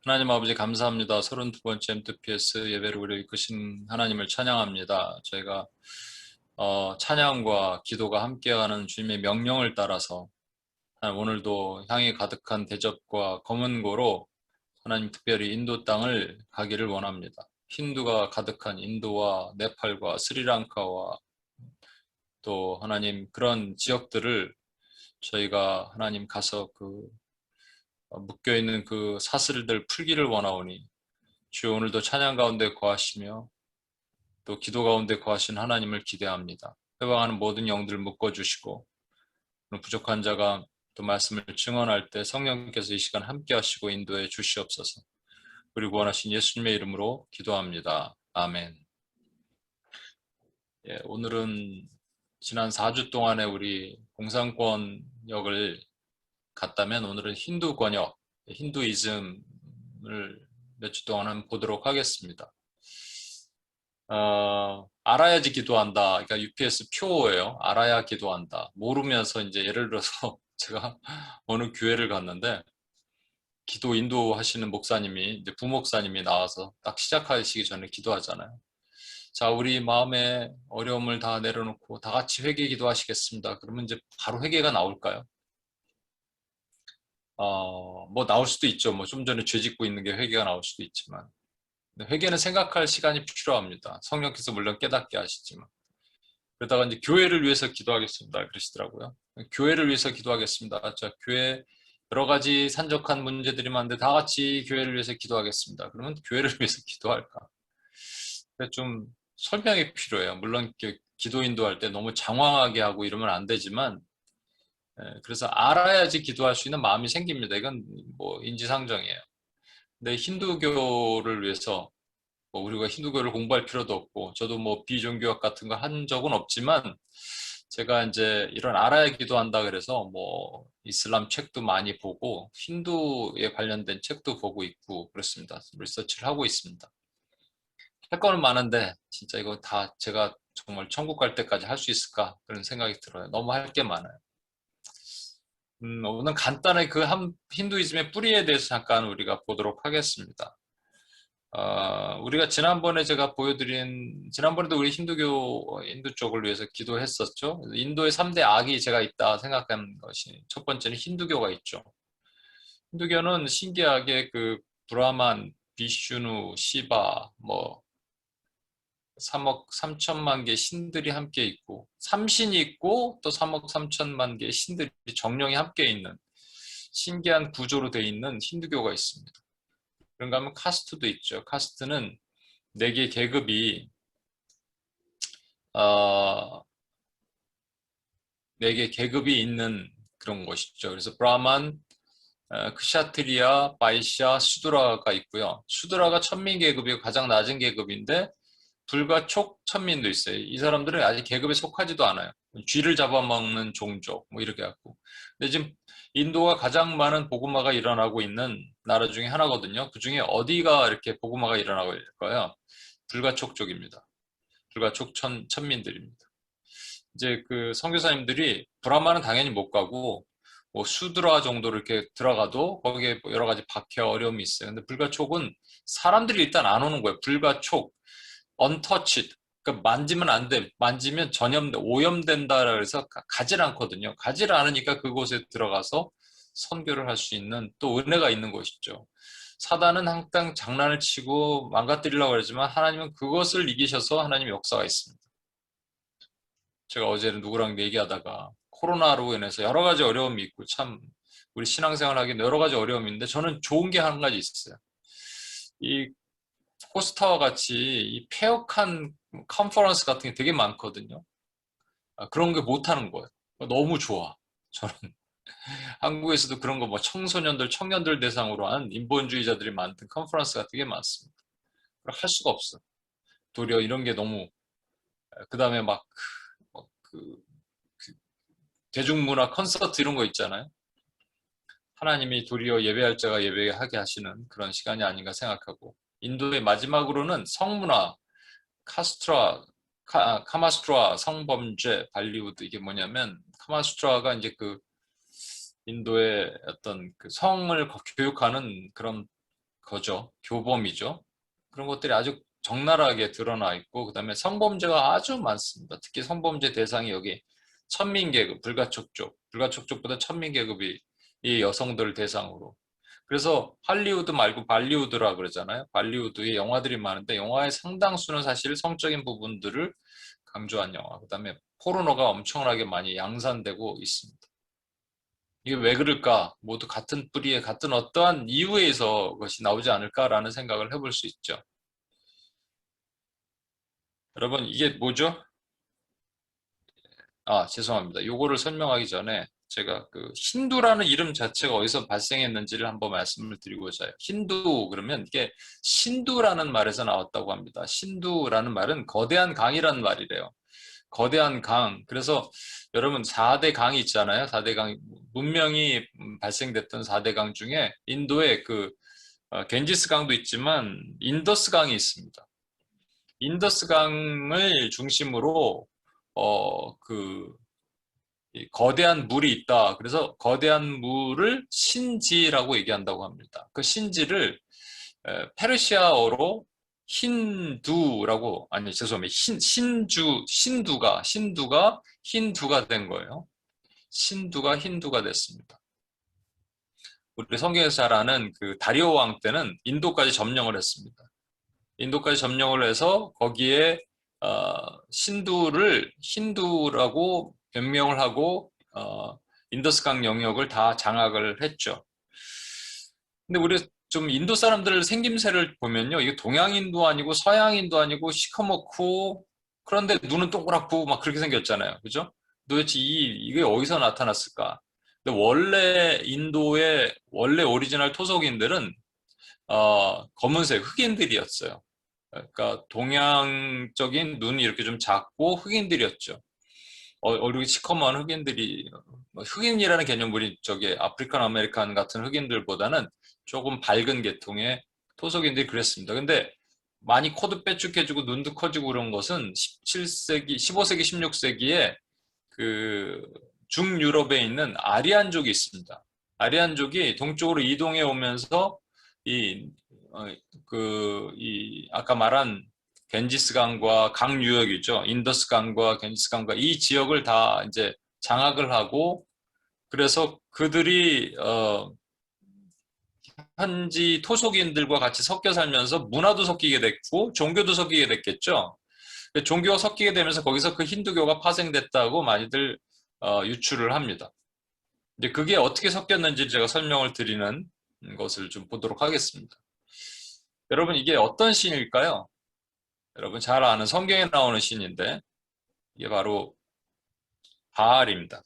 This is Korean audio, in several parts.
하나님 아버지 감사합니다. 32번째 MTPS 예배를 우리 이끄신 하나님을 찬양합니다. 저희가 찬양과 기도가 함께하는 주님의 명령을 따라서 오늘도 향이 가득한 대접과 검은고로 하나님 특별히 인도 땅을 가기를 원합니다. 힌두가 가득한 인도와 네팔과 스리랑카와 또 하나님 그런 지역들을 저희가 하나님 가서 묶여있는 그 사슬들 풀기를 원하오니 주여 오늘도 찬양 가운데 거하시며 또 기도 가운데 거하신 하나님을 기대합니다. 회방하는 모든 영들을 묶어주시고 부족한 자가 또 말씀을 증언할 때 성령께서 이 시간 함께 하시고 인도해 주시옵소서. 우리 구원하신 예수님의 이름으로 기도합니다. 아멘. 오늘은 지난 4주 동안에 우리 공산권역을 갔다면 오늘은 힌두 권역, 힌두이즘을 몇 주 동안 한번 보도록 하겠습니다. 알아야지 기도한다. 그러니까 UPS 표어예요. 알아야 기도한다. 모르면서 이제 예를 들어서 제가 어느 교회를 갔는데 기도 인도하시는 목사님이 이제 부목사님이 나와서 딱 시작하시기 전에 기도하잖아요. 자, 우리 마음의 어려움을 다 내려놓고 다 같이 회개 기도하시겠습니다. 그러면 이제 바로 회개가 나올까요? 뭐 나올 수도 있죠. 뭐 좀 전에 죄 짓고 있는 게 회개가 나올 수도 있지만 회개는 생각할 시간이 필요합니다. 성령께서 물론 깨닫게 하시지만. 그러다가 이제 교회를 위해서 기도하겠습니다. 그러시더라고요. 교회를 위해서 기도하겠습니다. 자, 교회 여러 가지 산적한 문제들이 많은데 다 같이 교회를 위해서 기도하겠습니다. 그러면 교회를 위해서 기도할까? 좀 설명이 필요해요. 물론 기도 인도할 때 너무 장황하게 하고 이러면 안 되지만 그래서 알아야지 기도할 수 있는 마음이 생깁니다. 이건 뭐 인지상정이에요. 근데 힌두교를 위해서 뭐 우리가 힌두교를 공부할 필요도 없고 저도 뭐 비종교학 같은 거 한 적은 없지만 제가 이제 이런 알아야 기도한다 그래서 뭐 이슬람 책도 많이 보고 힌두에 관련된 책도 보고 있고 그렇습니다. 리서치를 하고 있습니다. 할 거는 많은데 진짜 이거 다 제가 정말 천국 갈 때까지 할 수 있을까 그런 생각이 들어요. 너무 할 게 많아요. 오늘 간단하게 힌두이즘의 뿌리에 대해서 잠깐 우리가 보도록 하겠습니다. 우리가 지난번에 제가 지난번에도 우리 인도 쪽을 위해서 기도했었죠. 인도의 3대 악이 제가 있다 생각한 것이, 첫 번째는 힌두교가 있죠. 힌두교는 신기하게 브라만, 비슈누, 시바, 3억 3천만 개 신들이 함께 있고, 삼신이 있고, 또 3억 3천만 개의 신들이 정령이 함께 있는 신기한 구조로 되어 있는 힌두교가 있습니다. 그런가 하면 카스트도 있죠. 카스트는 4개 계급이 어, 4개 계급이 있는 그런 것이죠. 그래서 브라만, 크샤트리아, 바이샤, 수드라가 있고요. 수드라가 천민 계급이고 가장 낮은 계급인데 불과 촉 천민도 있어요. 이 사람들은 아직 계급에 속하지도 않아요. 쥐를 잡아먹는 종족 뭐 이렇게 갖고. 근데 지금 인도가 가장 많은 복음화가 일어나고 있는 나라 중에 하나거든요. 그 중에 어디가 이렇게 복음화가 일어나고 있을까요? 불가촉 쪽입니다. 불가촉 천민들입니다. 이제 선교사님들이 브라마는 당연히 못 가고 뭐 수드라 정도 이렇게 들어가도 거기에 여러 가지 박해와 어려움이 있어요. 근데 불가촉은 사람들이 일단 안 오는 거예요. 불가촉, untouched. 그러니까 만지면 안 돼. 만지면 오염된다 그래서 가질 않거든요. 가질 않으니까 그곳에 들어가서 선교를 할 수 있는 또 은혜가 있는 곳이죠. 사단은 항상 장난을 치고 망가뜨리려고 그러지만 하나님은 그것을 이기셔서 하나님의 역사가 있습니다. 제가 어제는 누구랑 얘기하다가 코로나로 인해서 여러 가지 어려움이 있고 참 우리 신앙생활 하기엔 여러 가지 어려움이 있는데 저는 좋은 게 한 가지 있어요. 이 코스타와 같이 이 폐역한 컨퍼런스 같은 게 되게 많거든요. 그런 게 못하는 거예요. 너무 좋아. 저는 한국에서도 그런 거 뭐 청소년들, 청년들 대상으로 한 인본주의자들이 만든 컨퍼런스가 되게 많습니다. 할 수가 없어. 도리어 이런 게 너무 그다음에 그 대중문화 콘서트 이런 거 있잖아요. 하나님이 도리어 예배할 자가 예배하게 하시는 그런 시간이 아닌가 생각하고 인도의 마지막으로는 성문화, 카마스트라 성범죄, 발리우드 이게 뭐냐면 카마스트라가 이제 인도의 어떤 성을 교육하는 그런 거죠. 교범이죠. 그런 것들이 아주 적나라하게 드러나 있고, 그 다음에 성범죄가 아주 많습니다. 특히 성범죄 대상이 여기 천민계급, 불가촉족보다 천민계급이 이 여성들 대상으로. 그래서 할리우드 말고 발리우드라 그러잖아요. 발리우드에 영화들이 많은데 영화의 상당수는 사실 성적인 부분들을 강조한 영화. 그 다음에 포르노가 엄청나게 많이 양산되고 있습니다. 이게 왜 그럴까? 모두 같은 뿌리에 같은 어떠한 이유에 의해서 그것이 나오지 않을까라는 생각을 해볼 수 있죠. 여러분, 이게 뭐죠? 아, 죄송합니다. 요거를 설명하기 전에 제가 그 힌두라는 이름 자체가 어디서 발생했는지를 한번 말씀을 드리고자 해요. 힌두 그러면 이게 신두라는 말에서 나왔다고 합니다. 신두라는 말은 거대한 강이라는 말이래요. 거대한 강. 그래서 여러분 4대 강이 있잖아요. 4대 강 문명이 발생됐던 4대 강 중에 인도에 그 겐지스 강도 있지만 인더스 강이 있습니다. 인더스 강을 중심으로 그 거대한 물이 있다. 그래서 거대한 물을 신지라고 얘기한다고 합니다. 그 신지를 페르시아어로 힌두라고, 아니, 죄송합니다. 신두가 힌두가 된 거예요. 신두가 힌두가 됐습니다. 우리 성경에서 잘 아는 그 다리오 왕 때는 인도까지 점령을 했습니다. 인도까지 점령을 해서 거기에 신두를 힌두라고 변명을 하고 인더스강 영역을 다 장악을 했죠. 근데 우리 좀 인도 사람들 생김새를 보면요, 이게 동양인도 아니고 서양인도 아니고 시커멓고 그런데 눈은 동그랗고 막 그렇게 생겼잖아요, 그죠? 도대체 이게 어디서 나타났을까? 근데 원래 인도의 원래 오리지널 토속인들은 검은색 흑인들이었어요. 그러니까 동양적인 눈이 이렇게 좀 작고 흑인들이었죠. 얼굴이 시커먼 흑인들이, 흑인이라는 개념물이 저기 아프리칸 아메리칸 같은 흑인들보다는 조금 밝은 계통의 토속인들이 그랬습니다. 근데 많이 코도 빼쭉해지고 눈도 커지고 그런 것은 17세기, 15세기, 16세기에 그 중유럽에 있는 아리안족이 있습니다. 아리안족이 동쪽으로 이동해 오면서 이, 아까 말한 겐지스강과 강 유역이죠. 인더스강과 겐지스강과 이 지역을 다 이제 장악을 하고, 그래서 그들이 현지 토속인들과 같이 섞여 살면서 문화도 섞이게 됐고 종교도 섞이게 됐겠죠. 종교가 섞이게 되면서 거기서 그 힌두교가 파생됐다고 많이들 유추를 합니다. 이제 그게 어떻게 섞였는지 제가 설명을 드리는 것을 좀 보도록 하겠습니다. 여러분, 이게 어떤 신일까요? 여러분 잘 아는 성경에 나오는 신인데 이게 바로 바알입니다.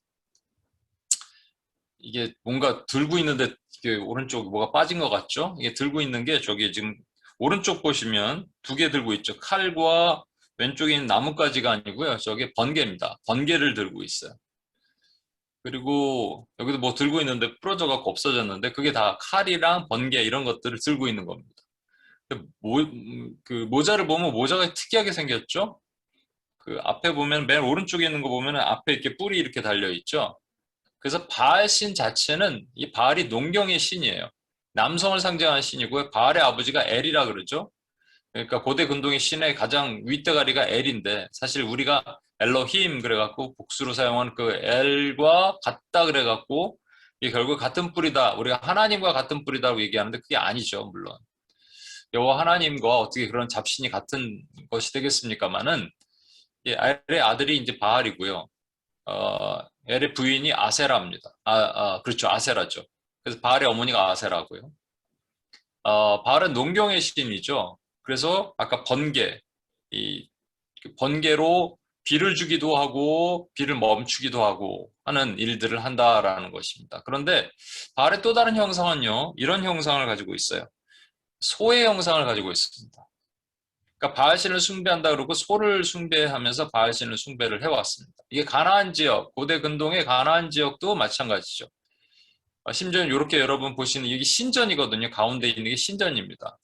이게 뭔가 들고 있는데 이게 오른쪽 뭐가 빠진 것 같죠? 이게 들고 있는 게 저기 지금 오른쪽 보시면 두 개 들고 있죠. 칼과 왼쪽에 있는 나뭇가지가 아니고요. 저게 번개입니다. 번개를 들고 있어요. 그리고 여기도 뭐 들고 있는데 부러져 갖고 없어졌는데 그게 다 칼이랑 번개 이런 것들을 들고 있는 겁니다. 그 모자를 보면 모자가 특이하게 생겼죠? 그 앞에 보면 맨 오른쪽에 있는 거 보면 앞에 이렇게 뿔이 이렇게 달려 있죠? 그래서 바알 신 자체는 이 바알이 농경의 신이에요. 남성을 상징하는 신이고요. 바알의 아버지가 엘이라 그러죠. 그러니까 고대 근동의 신의 가장 윗대가리가 엘인데 사실 우리가 엘로힘 그래갖고 복수로 사용한 그 엘과 같다 그래갖고 이게 결국 같은 뿌리다. 우리가 하나님과 같은 뿌리다고 얘기하는데 그게 아니죠, 물론. 여호와 하나님과 어떻게 그런 잡신이 같은 것이 되겠습니까마는 엘의 아들이 이제 바알이고요. 엘의 부인이 아세라입니다. 그렇죠. 아세라죠. 그래서 바알의 어머니가 아세라고요. 바알은 농경의 신이죠. 그래서 아까 번개, 이 번개로 비를 주기도 하고 비를 멈추기도 하고 하는 일들을 한다라는 것입니다. 그런데 바알의 또 다른 형상은요, 이런 형상을 가지고 있어요. 소의 형상을 가지고 있습니다. 그러니까 바알신을 숭배한다 그러고 소를 숭배하면서 바알신을 숭배를 해왔습니다. 이게 가나안 지역, 고대 근동의 가나안 지역도 마찬가지죠. 심지어 이렇게 여러분 보시는 여기 신전이거든요. 가운데 있는 게 신전입니다.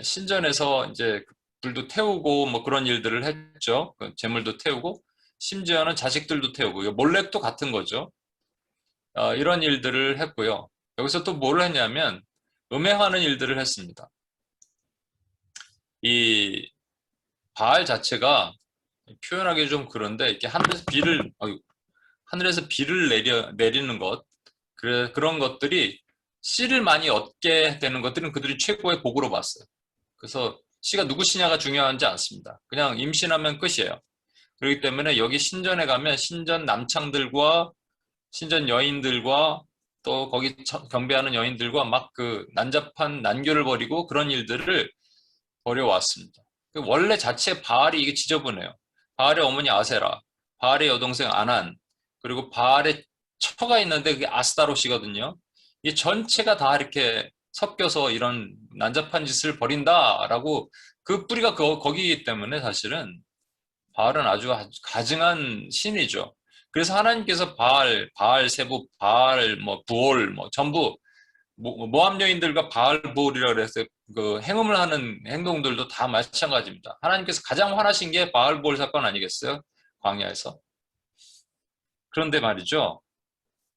신전에서 이제 불도 태우고 뭐 그런 일들을 했죠. 재물도 태우고 심지어는 자식들도 태우고 몰렉도 같은 거죠. 이런 일들을 했고요. 여기서 또 뭘 했냐면 음해하는 일들을 했습니다. 이 바알 자체가 표현하기 좀 그런데 이렇게 하늘에서 비를 내리는 것, 그런 것들이 씨를 많이 얻게 되는 것들은 그들이 최고의 복으로 봤어요. 그래서 씨가 누구시냐가 중요하지 않습니다. 그냥 임신하면 끝이에요. 그렇기 때문에 여기 신전에 가면 신전 남창들과 신전 여인들과 또 거기 경배하는 여인들과 막 그 난잡한 난교를 벌이고 그런 일들을 벌여왔습니다. 원래 자체 바알이 이게 지저분해요. 바알의 어머니 아세라, 바알의 여동생 아난, 그리고 바알의 처가 있는데 그게 아스타롯이거든요. 이 전체가 다 이렇게 섞여서 이런 난잡한 짓을 벌인다라고 그 뿌리가 거기이기 때문에 사실은 바알은 아주 가증한 신이죠. 그래서 하나님께서 바알 세부, 바알 뭐 부올 뭐 전부 모함 여인들과 바알 부올이라 그래서 그 행음을 하는 행동들도 다 마찬가지입니다. 하나님께서 가장 화나신 게 바알 부올 사건 아니겠어요? 광야에서. 그런데 말이죠.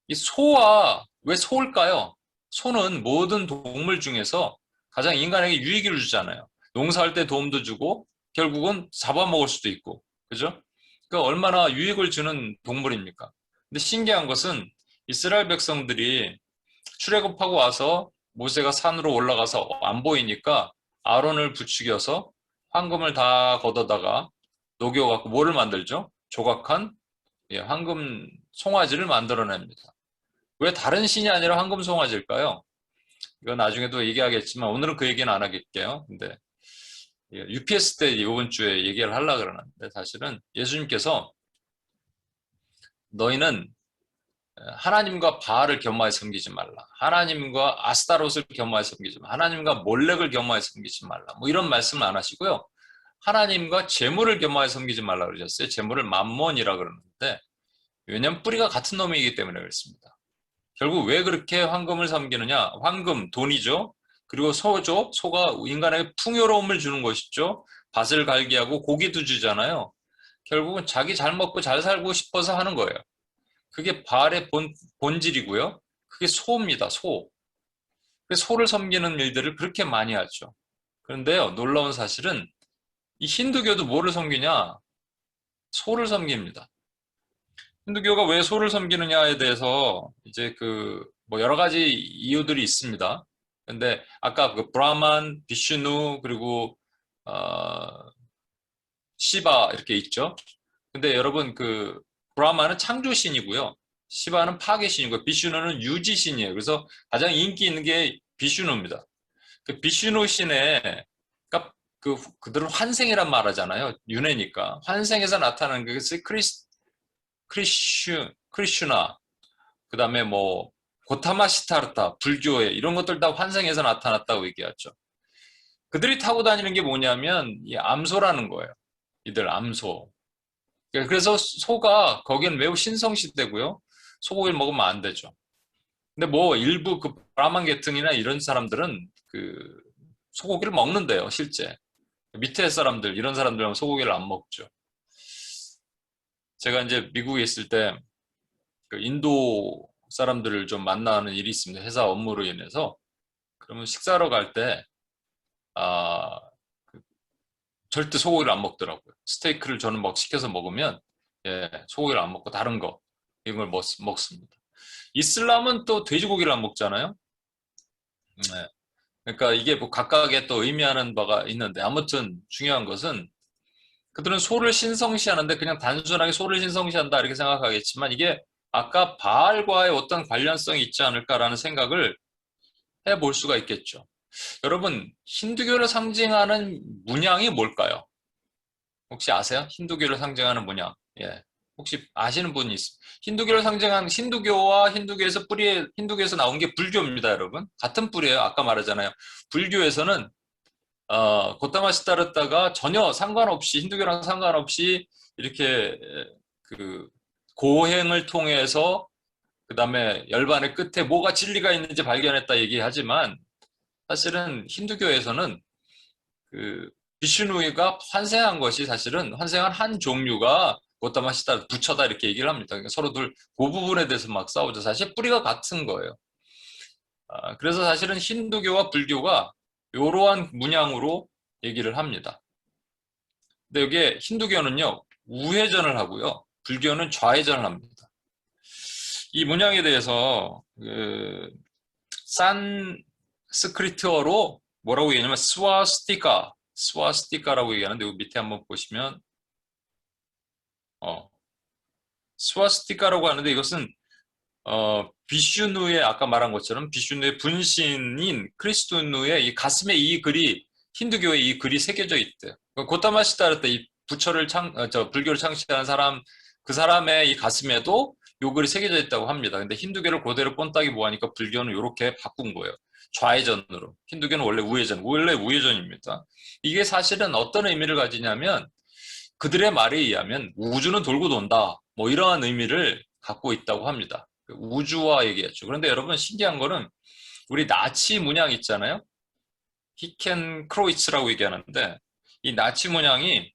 이 소와 왜 소일까요? 소는 모든 동물 중에서 가장 인간에게 유익을 주잖아요. 농사할 때 도움도 주고 결국은 잡아먹을 수도 있고, 그죠? 그러니까 얼마나 유익을 주는 동물입니까? 근데 신기한 것은 이스라엘 백성들이 출애굽하고 와서 모세가 산으로 올라가서 안 보이니까 아론을 부추겨서 황금을 다 걷어다가 녹여갖고 뭐를 만들죠? 조각한 황금 송아지를 만들어냅니다. 왜 다른 신이 아니라 황금 송아지일까요? 이건 나중에도 얘기하겠지만 오늘은 그 얘기는 안 하겠게요. 근데 UPS 때 이번 주에 얘기를 하려고 그러는데 사실은 예수님께서 너희는 하나님과 바알을 겸하여 섬기지 말라. 하나님과 아스타롯을 겸하여 섬기지 말라. 하나님과 몰렉을 겸하여 섬기지 말라. 뭐 이런 말씀을 안 하시고요. 하나님과 재물을 겸하여 섬기지 말라 그러셨어요. 재물을 맘몬이라 그러는데 왜냐하면 뿌리가 같은 놈이기 때문에 그렇습니다. 결국 왜 그렇게 황금을 섬기느냐? 황금, 돈이죠. 그리고 소죠. 소가 인간에게 풍요로움을 주는 것이죠. 밭을 갈게 하고 고기도 주잖아요. 결국은 자기 잘 먹고 잘 살고 싶어서 하는 거예요. 그게 바알의 본질이고요. 그게 소입니다. 소. 소를 섬기는 일들을 그렇게 많이 하죠. 그런데요, 놀라운 사실은 이 힌두교도 뭐를 섬기냐? 소를 섬깁니다. 힌두교가 왜 소를 섬기느냐에 대해서 이제 뭐 여러 가지 이유들이 있습니다. 근데 아까 그 브라만, 비슈누 그리고 시바 이렇게 있죠. 근데 여러분 브라마는 창조신이고요. 시바는 파괴신이고 비슈누는 유지신이에요. 그래서 가장 인기 있는 게 비슈누입니다. 그 비슈누 신의 그러니까 그들은 환생이란 말하잖아요. 윤회니까 환생에서 나타나는 것이 크리슈나 그다음에 뭐 고타마 시타르타 불교에 이런 것들 다 환생에서 나타났다고 얘기하죠. 그들이 타고 다니는 게 뭐냐면 이 암소라는 거예요. 이들 암소. 그래서 소가 거기는 매우 신성시대고요. 소고기를 먹으면 안 되죠. 근데 뭐 일부 그 브라만 계통이나 이런 사람들은 소고기를 먹는데요, 실제. 밑에 사람들, 이런 사람들은 소고기를 안 먹죠. 제가 이제 미국에 있을 때 인도 사람들을 좀 만나는 일이 있습니다. 회사 업무로 인해서. 그러면 식사하러 갈 때, 절대 소고기를 안 먹더라고요. 스테이크를 저는 시켜서 먹으면, 소고기를 안 먹고 다른 거, 이런 걸 먹습니다. 이슬람은 또 돼지고기를 안 먹잖아요. 네. 그러니까 이게 뭐 각각의 또 의미하는 바가 있는데, 아무튼 중요한 것은 그들은 소를 신성시하는데 그냥 단순하게 소를 신성시한다 이렇게 생각하겠지만 이게 아까 바알과의 어떤 관련성이 있지 않을까라는 생각을 해볼 수가 있겠죠. 여러분, 힌두교를 상징하는 문양이 뭘까요? 혹시 아세요? 힌두교를 상징하는 문양. 예. 혹시 아시는 분이 있습니까? 힌두교를 상징하는 힌두교와 힌두교에서 나온 게 불교입니다, 여러분. 같은 뿌리예요. 아까 말하잖아요. 불교에서는 고타마 시타르타가 전혀 상관없이 힌두교랑 상관없이 이렇게 고행을 통해서 그 다음에 열반의 끝에 뭐가 진리가 있는지 발견했다 얘기하지만 사실은 힌두교에서는 비슈누이가 환생한 것이 사실은 환생한 한 종류가 고타마 시타르타 부처다 이렇게 얘기를 합니다. 그러니까 서로들 그 부분에 대해서 막 싸우죠. 사실 뿌리가 같은 거예요. 그래서 사실은 힌두교와 불교가 이러한 문양으로 얘기를 합니다. 근데 여기에 힌두교는요, 우회전을 하고요, 불교는 좌회전을 합니다. 이 문양에 대해서 산스크리트어로 뭐라고 얘기하냐면 스와스티카라고 얘기하는데 여기 밑에 한번 보시면 스와스티카라고 하는데 이것은 비슈누의 아까 말한 것처럼 비슈누의 분신인 크리스토누의 이 가슴에 이 글이 힌두교에 이 글이 새겨져 있대. 고타마 시다르타 이 부처를 불교를 창시한 사람 그 사람의 이 가슴에도 요 글이 새겨져 있다고 합니다. 근데 힌두교를 그대로 꼰따기 뭐하니까 불교는 이렇게 바꾼 거예요. 좌회전으로. 힌두교는 원래 우회전입니다. 이게 사실은 어떤 의미를 가지냐면 그들의 말에 의하면 우주는 돌고 돈다. 뭐 이러한 의미를 갖고 있다고 합니다. 우주와 얘기했죠. 그런데 여러분 신기한 거는 우리 나치 문양 있잖아요. 히켄 크로이츠라고 얘기하는데 이 나치 문양이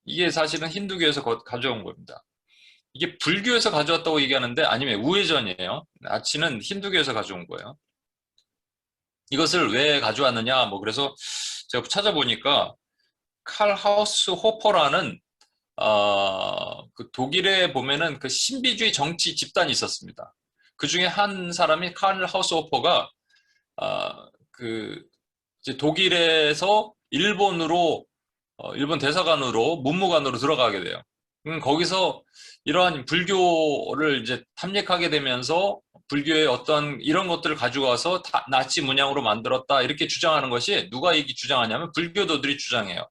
이게 사실은 힌두교에서 가져온 겁니다. 이게 불교에서 가져왔다고 얘기하는데 아니면 우회전이에요. 나치는 힌두교에서 가져온 거예요. 이것을 왜 가져왔느냐 뭐 그래서 제가 찾아보니까 칼 하우스 호퍼라는 그 독일에 보면은 그 신비주의 정치 집단이 있었습니다. 그 중에 한 사람이 칼 하우스 호퍼가 그 이제 독일에서 일본으로 일본 대사관으로 문무관으로 들어가게 돼요. 거기서 이러한 불교를 이제 탐닉하게 되면서 불교의 어떤 이런 것들을 가지고 와서 나치 문양으로 만들었다 이렇게 주장하는 것이 누가 이게 주장하냐면 불교도들이 주장해요.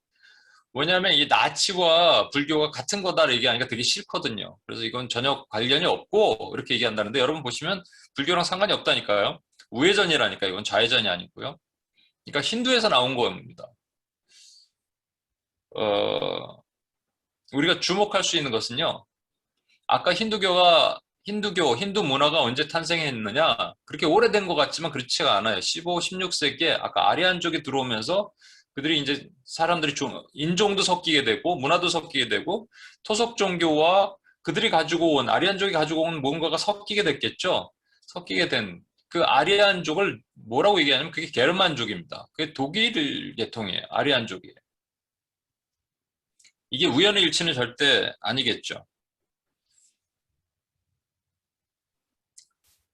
뭐냐면 이 나치와 불교가 같은 거다를 얘기하니까 되게 싫거든요. 그래서 이건 전혀 관련이 없고 이렇게 얘기한다는데 여러분 보시면 불교랑 상관이 없다니까요. 우회전이라니까 이건 좌회전이 아니고요. 그러니까 힌두에서 나온 겁니다. 우리가 주목할 수 있는 것은요. 아까 힌두 문화가 언제 탄생했느냐? 그렇게 오래된 것 같지만 그렇지가 않아요. 15, 16세기에 아까 아리안족이 들어오면서 그들이 이제 사람들이 인종도 섞이게 되고 문화도 섞이게 되고 토속 종교와 그들이 가지고 온 아리안족이 가지고 온 뭔가가 섞이게 됐겠죠. 섞이게 된 그 아리안족을 뭐라고 얘기하냐면 그게 게르만족입니다. 그게 독일 계통이에요. 아리안족이에요. 이게 우연의 일치는 절대 아니겠죠.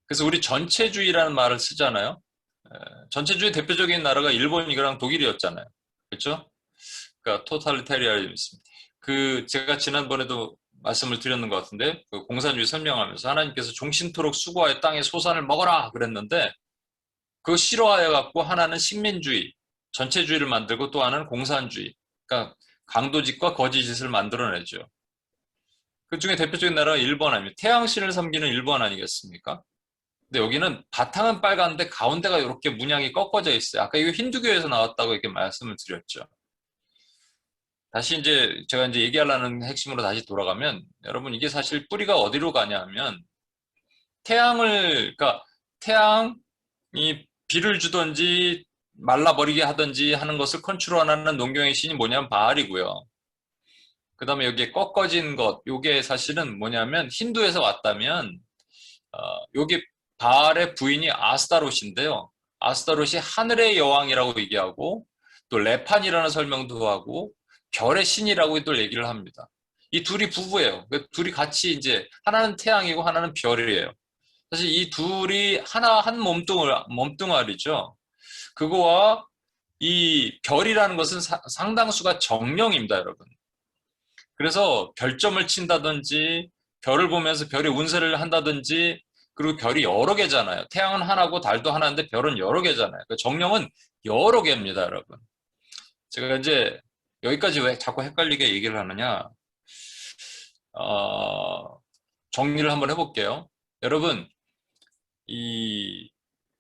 그래서 우리 전체주의라는 말을 쓰잖아요. 전체주의 대표적인 나라가 일본이랑 독일이었잖아요. 그렇죠? 그러니까 토탈리테리아니즘. 제가 지난번에도 말씀을 드렸는 것 같은데 그 공산주의 설명하면서 하나님께서 종신토록 수고하여 땅의 소산을 먹어라 그랬는데 그거 싫어하여 갖고 하나는 식민주의, 전체주의를 만들고 또 하나는 공산주의. 그러니까 강도짓과 거짓짓을 만들어내죠. 그 중에 대표적인 나라가 일본 아닙니까? 태양신을 섬기는 일본 아니겠습니까? 근데 여기는 바탕은 빨간데 가운데가 이렇게 문양이 꺾어져 있어요. 아까 이거 힌두교에서 나왔다고 이렇게 말씀을 드렸죠. 다시 이제 제가 이제 얘기하려는 핵심으로 다시 돌아가면 여러분 이게 사실 뿌리가 어디로 가냐 하면 그러니까 태양이 비를 주든지 말라버리게 하든지 하는 것을 컨트롤하는 농경의 신이 뭐냐면 바알이고요. 그 다음에 여기에 꺾어진 것, 요게 사실은 뭐냐면 힌두에서 왔다면 요게 바알의 부인이 아스타롯인데요. 아스타롯이 하늘의 여왕이라고 얘기하고 또 레판이라는 설명도 하고 별의 신이라고 또 얘기를 합니다. 이 둘이 부부예요. 둘이 같이 이제 하나는 태양이고 하나는 별이에요. 사실 이 둘이 한 몸뚱아리죠. 그거와 이 별이라는 것은 상당수가 정령입니다, 여러분. 그래서 별점을 친다든지 별을 보면서 별의 운세를 한다든지 그리고 별이 여러 개잖아요. 태양은 하나고 달도 하나인데 별은 여러 개잖아요. 정령은 여러 개입니다, 여러분. 제가 이제 여기까지 왜 자꾸 헷갈리게 얘기를 하느냐? 정리를 한번 해볼게요. 여러분, 이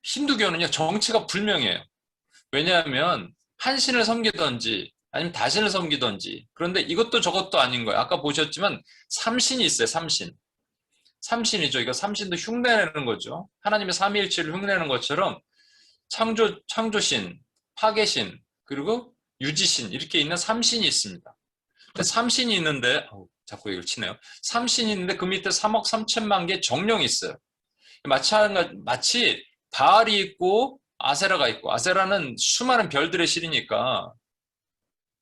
힌두교는요, 정체가 불명해요. 왜냐하면 한 신을 섬기든지 아니면 다신을 섬기든지 그런데 이것도 저것도 아닌 거예요. 아까 보셨지만 삼신이 있어요. 삼신이죠. 이거 삼신도 흉내내는 거죠. 하나님의 삼위일체를 흉내내는 것처럼 창조신, 파괴신, 그리고 유지신 이렇게 있는 삼신이 있습니다. 근데 삼신이 있는데 자꾸 이걸 치네요. 삼신이 있는데 그 밑에 3억 3천만 개의 정령이 있어요. 마치 바알이 있고 아세라가 있고, 아세라는 수많은 별들의 실이니까,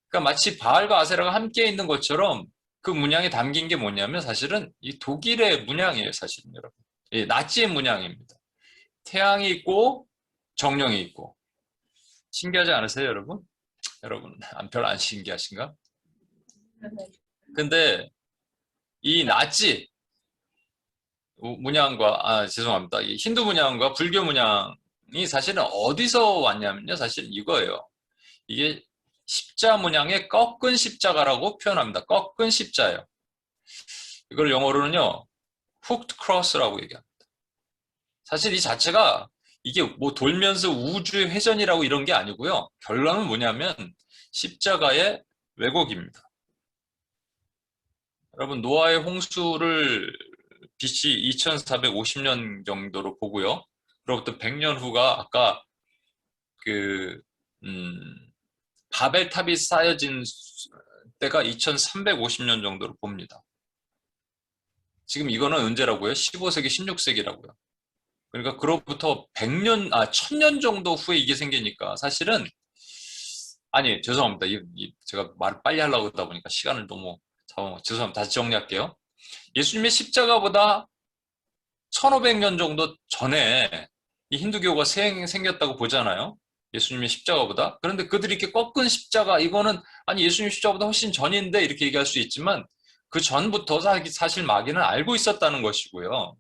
그러니까 마치 바알과 아세라가 함께 있는 것처럼 그 문양에 담긴 게 뭐냐면 사실은 이 독일의 문양이에요, 사실은 여러분. 예, 나치의 문양입니다. 태양이 있고 정령이 있고. 신기하지 않으세요, 여러분? 여러분, 별로 안 신기하신가? 근데 이 나치 문양과, 죄송합니다. 이 힌두 문양과 불교 문양이 사실은 어디서 왔냐면요. 사실 이거예요. 이게 십자 문양의 꺾은 십자가라고 표현합니다. 꺾은 십자예요. 이걸 영어로는요, hooked cross라고 얘기합니다. 사실 이 자체가 이게 뭐 돌면서 우주의 회전이라고 이런 게 아니고요. 결론은 뭐냐면 십자가의 왜곡입니다. 여러분, 노아의 홍수를 BC 2450년 정도로 보고요. 그로부터 100년 후가 아까 그 바벨탑이 쌓여진 때가 2350년 정도로 봅니다. 지금 이거는 언제라고요? 15세기, 16세기라고요. 그러니까 그로부터 100년, 1000년 정도 후에 이게 생기니까 사실은, 아니, 죄송합니다. 제가 말을 빨리 하려고 하다 보니까 시간을 너무 죄송합니다. 다시 정리할게요. 예수님의 십자가보다 1500년 정도 전에 이 힌두교가 생겼다고 보잖아요. 예수님의 십자가보다. 그런데 그들이 이렇게 꺾은 십자가, 이거는, 아니, 예수님 십자가보다 훨씬 전인데, 이렇게 얘기할 수 있지만, 그 전부터 사실 마귀는 알고 있었다는 것이고요.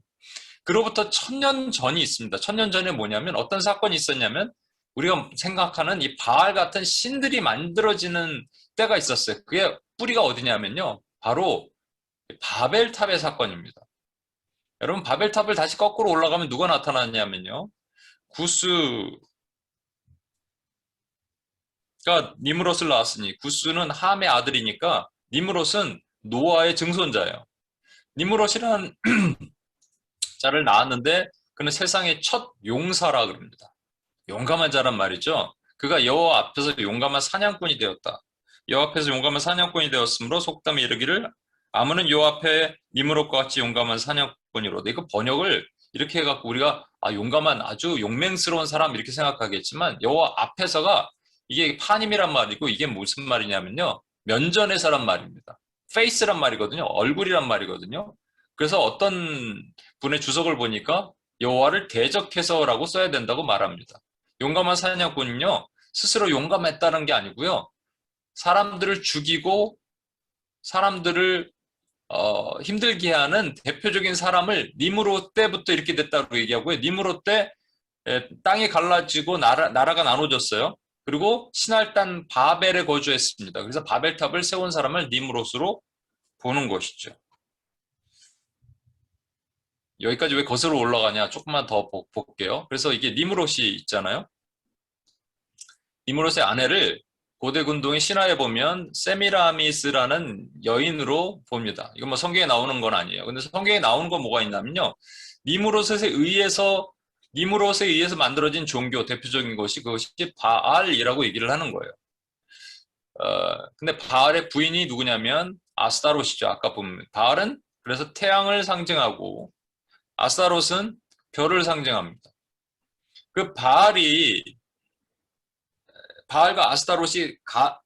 그로부터 1000년 전이 있습니다. 1000년 전에 뭐냐면, 어떤 사건이 있었냐면, 우리가 생각하는 이 바알 같은 신들이 만들어지는 때가 있었어요. 그게 뿌리가 어디냐면요. 바로 바벨탑의 사건입니다. 여러분, 바벨탑을 다시 거꾸로 올라가면 누가 나타나냐면요. 구스가 니므롯을 낳았으니, 구스는 함의 아들이니까 니므롯은 노아의 증손자예요. 니므롯이라는 자를 낳았는데 그는 세상의 첫 용사라 그럽니다. 용감한 자란 말이죠. 그가 여호와 앞에서 용감한 사냥꾼이 되었다. 여호와 앞에서 용감한 사냥꾼이 되었으므로 속담에 이르기를 아무는 여호와 앞에 니므롯과 같이 용감한 사냥꾼이로다. 이거 번역을 이렇게 해갖고 우리가 용감한 아주 용맹스러운 사람 이렇게 생각하겠지만 여호와 앞에서가 이게 파님이란 말이고 이게 무슨 말이냐면요. 면전에서란 말입니다. face란 말이거든요. 얼굴이란 말이거든요. 그래서 어떤 분의 주석을 보니까 여호와를 대적해서라고 써야 된다고 말합니다. 용감한 사냥꾼은요, 스스로 용감했다는 게 아니고요, 사람들을 죽이고 사람들을 힘들게 하는 대표적인 사람을 니므롯 때부터 이렇게 됐다고 얘기하고요. 니므롯 때 땅이 갈라지고 나라가 나눠졌어요. 그리고 신할단 바벨에 거주했습니다. 그래서 바벨탑을 세운 사람을 니므롯으로 보는 것이죠. 여기까지 왜 거슬러 올라가냐? 조금만 더 볼게요. 그래서 이게 니므롯이 있잖아요. 니므롯의 아내를 고대 군동의 신화에 보면 세미라미스라는 여인으로 봅니다. 이건 뭐 성경에 나오는 건 아니에요. 근데 성경에 나오는 건 뭐가 있냐면요. 니므롯에 의해서 만들어진 종교 대표적인 것이 그것이 바알이라고 얘기를 하는 거예요. 근데 바알의 부인이 누구냐면 아스타롯이죠. 아까 보면 바알은 그래서 태양을 상징하고 아스타롯은 별을 상징합니다. 그 바알과 아스타롯이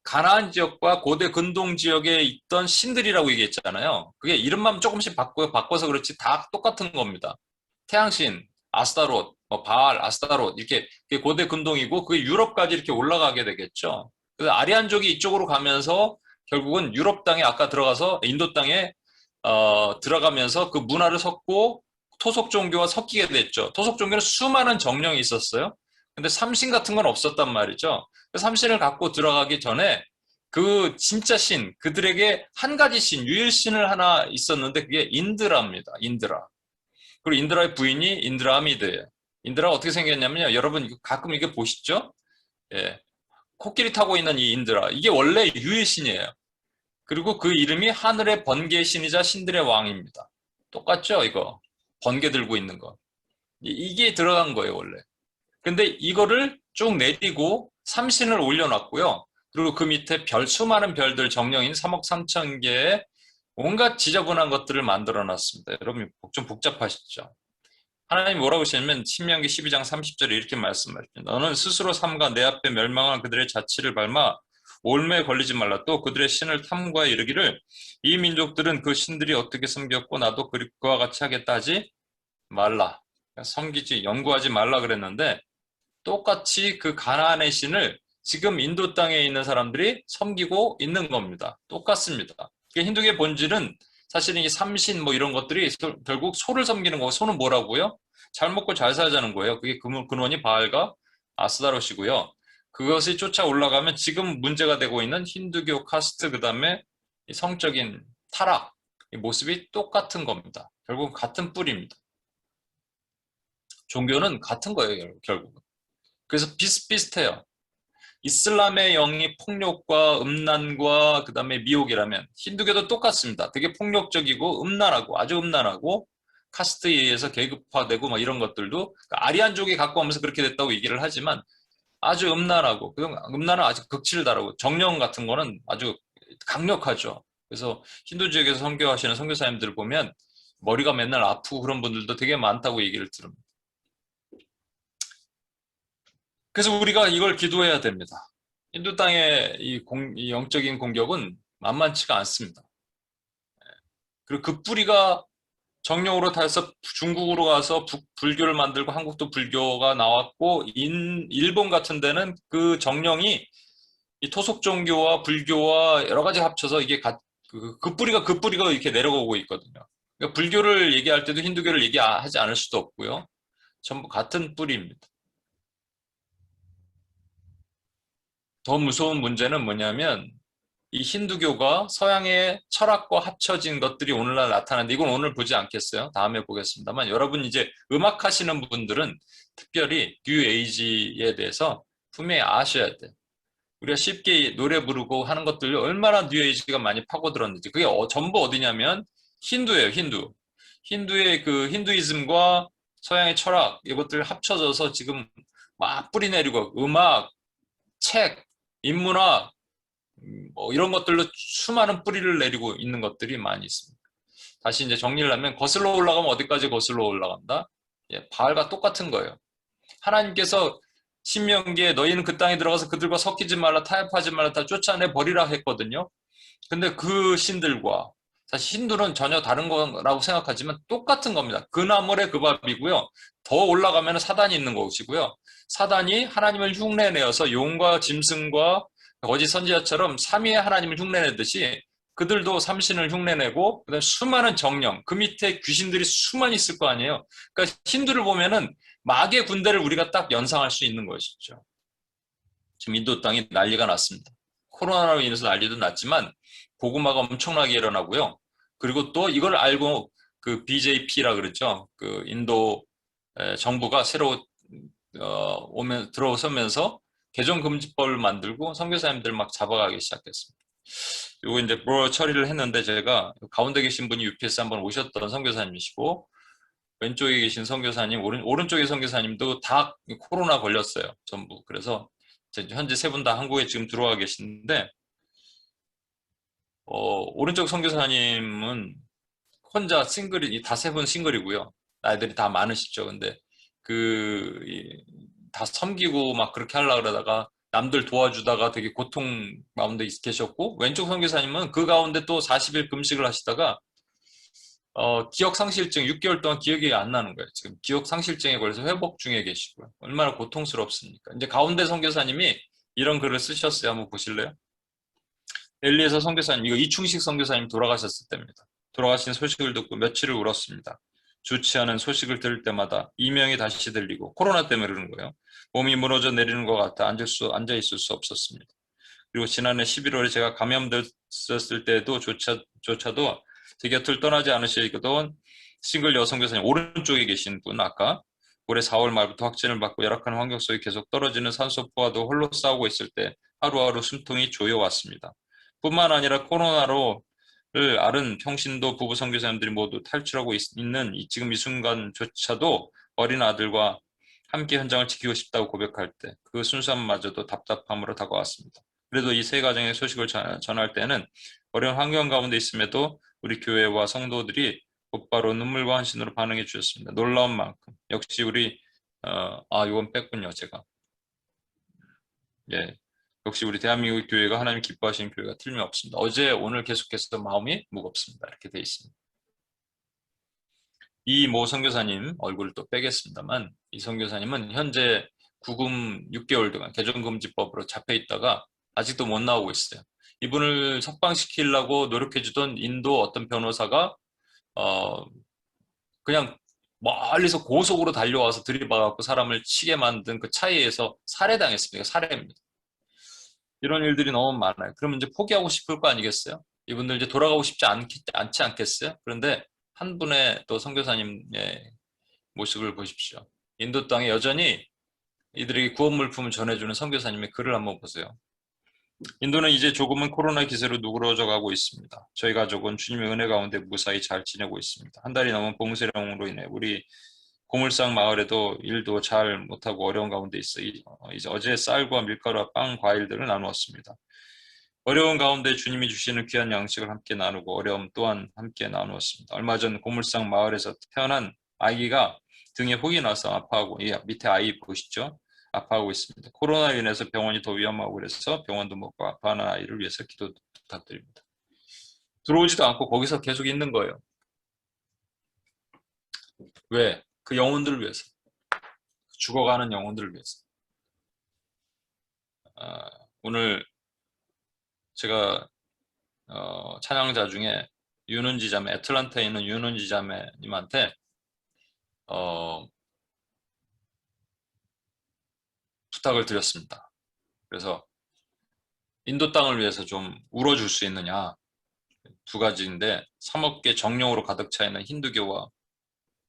가나안 지역과 고대 근동 지역에 있던 신들이라고 얘기했잖아요. 그게 이름만 조금씩 바꿔서 그렇지 다 똑같은 겁니다. 태양신, 아스타롯, 바알, 아스타롯 이렇게 고대 근동이고 그게 유럽까지 이렇게 올라가게 되겠죠. 그래서 아리안족이 이쪽으로 가면서 결국은 유럽 땅에 아까 들어가서 인도 땅에 들어가면서 그 문화를 섞고 토속 종교와 섞이게 됐죠. 토속 종교는 수많은 정령이 있었어요. 근데 삼신 같은 건 없었단 말이죠. 그 삼신을 갖고 들어가기 전에 그 진짜 신, 그들에게 한 가지 신, 유일신을 하나 있었는데 그게 인드라입니다. 인드라. 그리고 인드라의 부인이 인드라미드예요. 인드라가 어떻게 생겼냐면요. 여러분 가끔 이게 보시죠? 예. 코끼리 타고 있는 이 인드라. 이게 원래 유일신이에요. 그리고 그 이름이 하늘의 번개의 신이자 신들의 왕입니다. 똑같죠, 이거? 번개 들고 있는 거. 이게 들어간 거예요, 원래. 근데 이거를 쭉 내리고 삼신을 올려놨고요. 그리고 그 밑에 수많은 별들 정령인 3억 3천 개의 온갖 지저분한 것들을 만들어 놨습니다. 여러분 좀 복잡하시죠? 하나님이 뭐라고 하시냐면 신명기 12장 30절에 이렇게 말씀하십니다. 너는 스스로 삼가 내 앞에 멸망한 그들의 자취를 밟아 올매에 걸리지 말라. 또 그들의 신을 탐구하여 이르기를 이 민족들은 그 신들이 어떻게 섬겼고 나도 그와 같이 하겠다 하지 말라. 섬기지 연구하지 말라 그랬는데 똑같이 그 가나안의 신을 지금 인도 땅에 있는 사람들이 섬기고 있는 겁니다. 똑같습니다. 힌두교의 본질은 사실은 이 삼신 뭐 이런 것들이 결국 소를 섬기는 거고, 소는 뭐라고요? 잘 먹고 잘 살자는 거예요. 그게 근원이 바알과 아스다롯이고요. 그것이 쫓아 올라가면 지금 문제가 되고 있는 힌두교 카스트, 그 다음에 성적인 타락, 이 모습이 똑같은 겁니다. 결국 같은 뿌리입니다. 종교는 같은 거예요, 결국은. 그래서 비슷비슷해요. 이슬람의 영이 폭력과 음란과 그 다음에 미혹이라면 힌두교도 똑같습니다. 되게 폭력적이고 음란하고 아주 음란하고 카스트에 의해서 계급화되고 막 이런 것들도 아리안족이 갖고 오면서 그렇게 됐다고 얘기를 하지만 아주 음란하고 음란은 아주 극치를 다르고 정령 같은 거는 아주 강력하죠. 그래서 힌두족에서 선교하시는 선교사님들 보면 머리가 맨날 아프고 그런 분들도 되게 많다고 얘기를 들습니다. 그래서 우리가 이걸 기도해야 됩니다. 인도 땅의 이 영적인 공격은 만만치가 않습니다. 그리고 그 뿌리가 정령으로 타서 중국으로 가서 불교를 만들고 한국도 불교가 나왔고 일본 같은 데는 그 정령이 이 토속 종교와 불교와 여러 가지 합쳐서 이게 그 뿌리가 이렇게 내려오고 있거든요. 그러니까 불교를 얘기할 때도 힌두교를 얘기하지 않을 수도 없고요. 전부 같은 뿌리입니다. 더 무서운 문제는 뭐냐면 이 힌두교가 서양의 철학과 합쳐진 것들이 오늘날 나타나는데 이건 오늘 보지 않겠어요. 다음에 보겠습니다만 여러분 이제 음악 하시는 분들은 특별히 뉴 에이지에 대해서 분명히 아셔야 돼요. 우리가 쉽게 노래 부르고 하는 것들이 얼마나 뉴 에이지가 많이 파고들었는지 그게 전부 어디냐면 힌두예요. 힌두의 그 힌두이즘과 서양의 철학 이것들 합쳐져서 지금 막 뿌리 내리고 음악, 책, 인문학 뭐 이런 것들로 수많은 뿌리를 내리고 있는 것들이 많이 있습니다. 다시 이제 정리를 하면 거슬러 올라가면 어디까지 거슬러 올라간다? 예, 바알과 똑같은 거예요. 하나님께서 신명기에 너희는 그 땅에 들어가서 그들과 섞이지 말라, 타협하지 말라, 다 쫓아내 버리라 했거든요. 근데 그 신들과 사실 힌두는 전혀 다른 거라고 생각하지만 똑같은 겁니다. 그 나물의 그 밥이고요. 더 올라가면 사단이 있는 것이고요. 사단이 하나님을 흉내내어서 용과 짐승과 거짓 선지자처럼 삼위의 하나님을 흉내내듯이 그들도 삼신을 흉내내고 그다음에 수많은 정령, 그 밑에 귀신들이 수많이 있을 거 아니에요. 그러니까 힌두를 보면은 마귀의 군대를 우리가 딱 연상할 수 있는 것이죠. 지금 인도 땅이 난리가 났습니다. 코로나로 인해서 난리도 났지만 고구마가 엄청나게 일어나고요. 그리고 또 이걸 알고 그 BJP라 그러죠. 그 인도 정부가 새로 들어서면서 개종금지법을 만들고 선교사님들 막 잡아가기 시작했습니다. 요거 이제 처리를 했는데 제가 가운데 계신 분이 UPS 한번 오셨던 선교사님이시고 왼쪽에 계신 선교사님, 오른쪽에 선교사님도 다 코로나 걸렸어요. 전부. 그래서 현재 세 분 다 한국에 지금 들어와 계시는데 오른쪽 선교사님은 혼자 싱글이 다 세 분 싱글이고요. 나이들이 다 많으시죠. 근데 다 섬기고 막 그렇게 하려고 그러다가 남들 도와주다가 되게 고통 가운데 계셨고 왼쪽 선교사님은 그 가운데 또 40일 금식을 하시다가 기억상실증 6개월 동안 기억이 안 나는 거예요. 지금 기억상실증에 걸려서 회복 중에 계시고요. 얼마나 고통스럽습니까? 이제 가운데 선교사님이 이런 글을 쓰셨어요. 한번 보실래요? 엘리에서 선교사님, 이거 이충식 선교사님 돌아가셨을 때입니다. 돌아가신 소식을 듣고 며칠을 울었습니다. 좋지 않은 소식을 들을 때마다 이명이 다시 들리고 코로나 때문에 그러는 거예요. 몸이 무너져 내리는 것 같아 앉아 있을 수 없었습니다. 그리고 지난해 11월에 제가 감염됐을 때도 조차도 제 곁을 떠나지 않으시거든 싱글 여성 교사님 오른쪽에 계신 분 아까 올해 4월 말부터 확진을 받고 열악한 환경 속에 계속 떨어지는 산소포와도 홀로 싸우고 있을 때 하루하루 숨통이 조여왔습니다. 뿐만 아니라 코로나로를 앓은 평신도 부부 선교사님들이 모두 탈출하고 있는 지금 이 순간조차도 어린 아들과 함께 현장을 지키고 싶다고 고백할 때 그 순수함마저도 답답함으로 다가왔습니다. 그래도 이 세 가정의 소식을 전할 때는 어려운 환경 가운데 있음에도 우리 교회와 성도들이 곧바로 눈물과 환신으로 반응해 주셨습니다. 놀라운 만큼. 역시 우리 이건 뺐군요, 제가. 예. 역시 우리 대한민국 교회가 하나님 기뻐하시는 교회가 틀림없습니다. 어제 오늘 계속해서 마음이 무겁습니다. 이렇게 되어 있습니다. 이 모 선교사님 얼굴을 또 빼겠습니다만, 이 선교사님은 현재 구금 6개월 동안 개종금지법으로 잡혀 있다가 아직도 못 나오고 있어요. 이분을 석방시키려고 노력해주던 인도 어떤 변호사가 그냥 멀리서 고속으로 달려와서 들이박아갖고 사람을 치게 만든 그 차이에서 살해당했습니다. 살해입니다. 이런 일들이 너무 많아요. 그러면 이제 포기하고 싶을 거 아니겠어요? 이분들 이제 돌아가고 싶지 않지 않겠어요? 그런데 한 분의 또 선교사님의 모습을 보십시오. 인도 땅에 여전히 이들에게 구원 물품을 전해주는 선교사님의 글을 한번 보세요. 인도는 이제 조금은 코로나 기세로 누그러져 가고 있습니다. 저희 가족은 주님의 은혜 가운데 무사히 잘 지내고 있습니다. 한 달이 넘은 봉쇄령으로 인해 우리 고물상 마을에도 일도 잘 못하고 어려운 가운데 있어 이제 어제 쌀과 밀가루와 빵, 과일들을 나누었습니다. 어려운 가운데 주님이 주시는 귀한 양식을 함께 나누고 어려움 또한 함께 나누었습니다. 얼마 전 고물상 마을에서 태어난 아기가 등에 혹이 나서 아파하고, 밑에 아이 보시죠? 아파하고 있습니다. 코로나로 인해서 병원이 더 위험하고 그래서 병원도 못 가 아파하는 아이를 위해서 기도 부탁드립니다. 들어오지도 않고 거기서 계속 있는 거예요. 왜? 그 영혼들을 위해서. 죽어가는 영혼들을 위해서. 오늘 제가 찬양자 중에 윤은지 자매, 애틀란타에 있는 윤은지 자매님한테 부탁을 드렸습니다. 그래서 인도 땅을 위해서 좀 울어줄 수 있느냐, 두 가지인데 3억 개 정령으로 가득 차 있는 힌두교와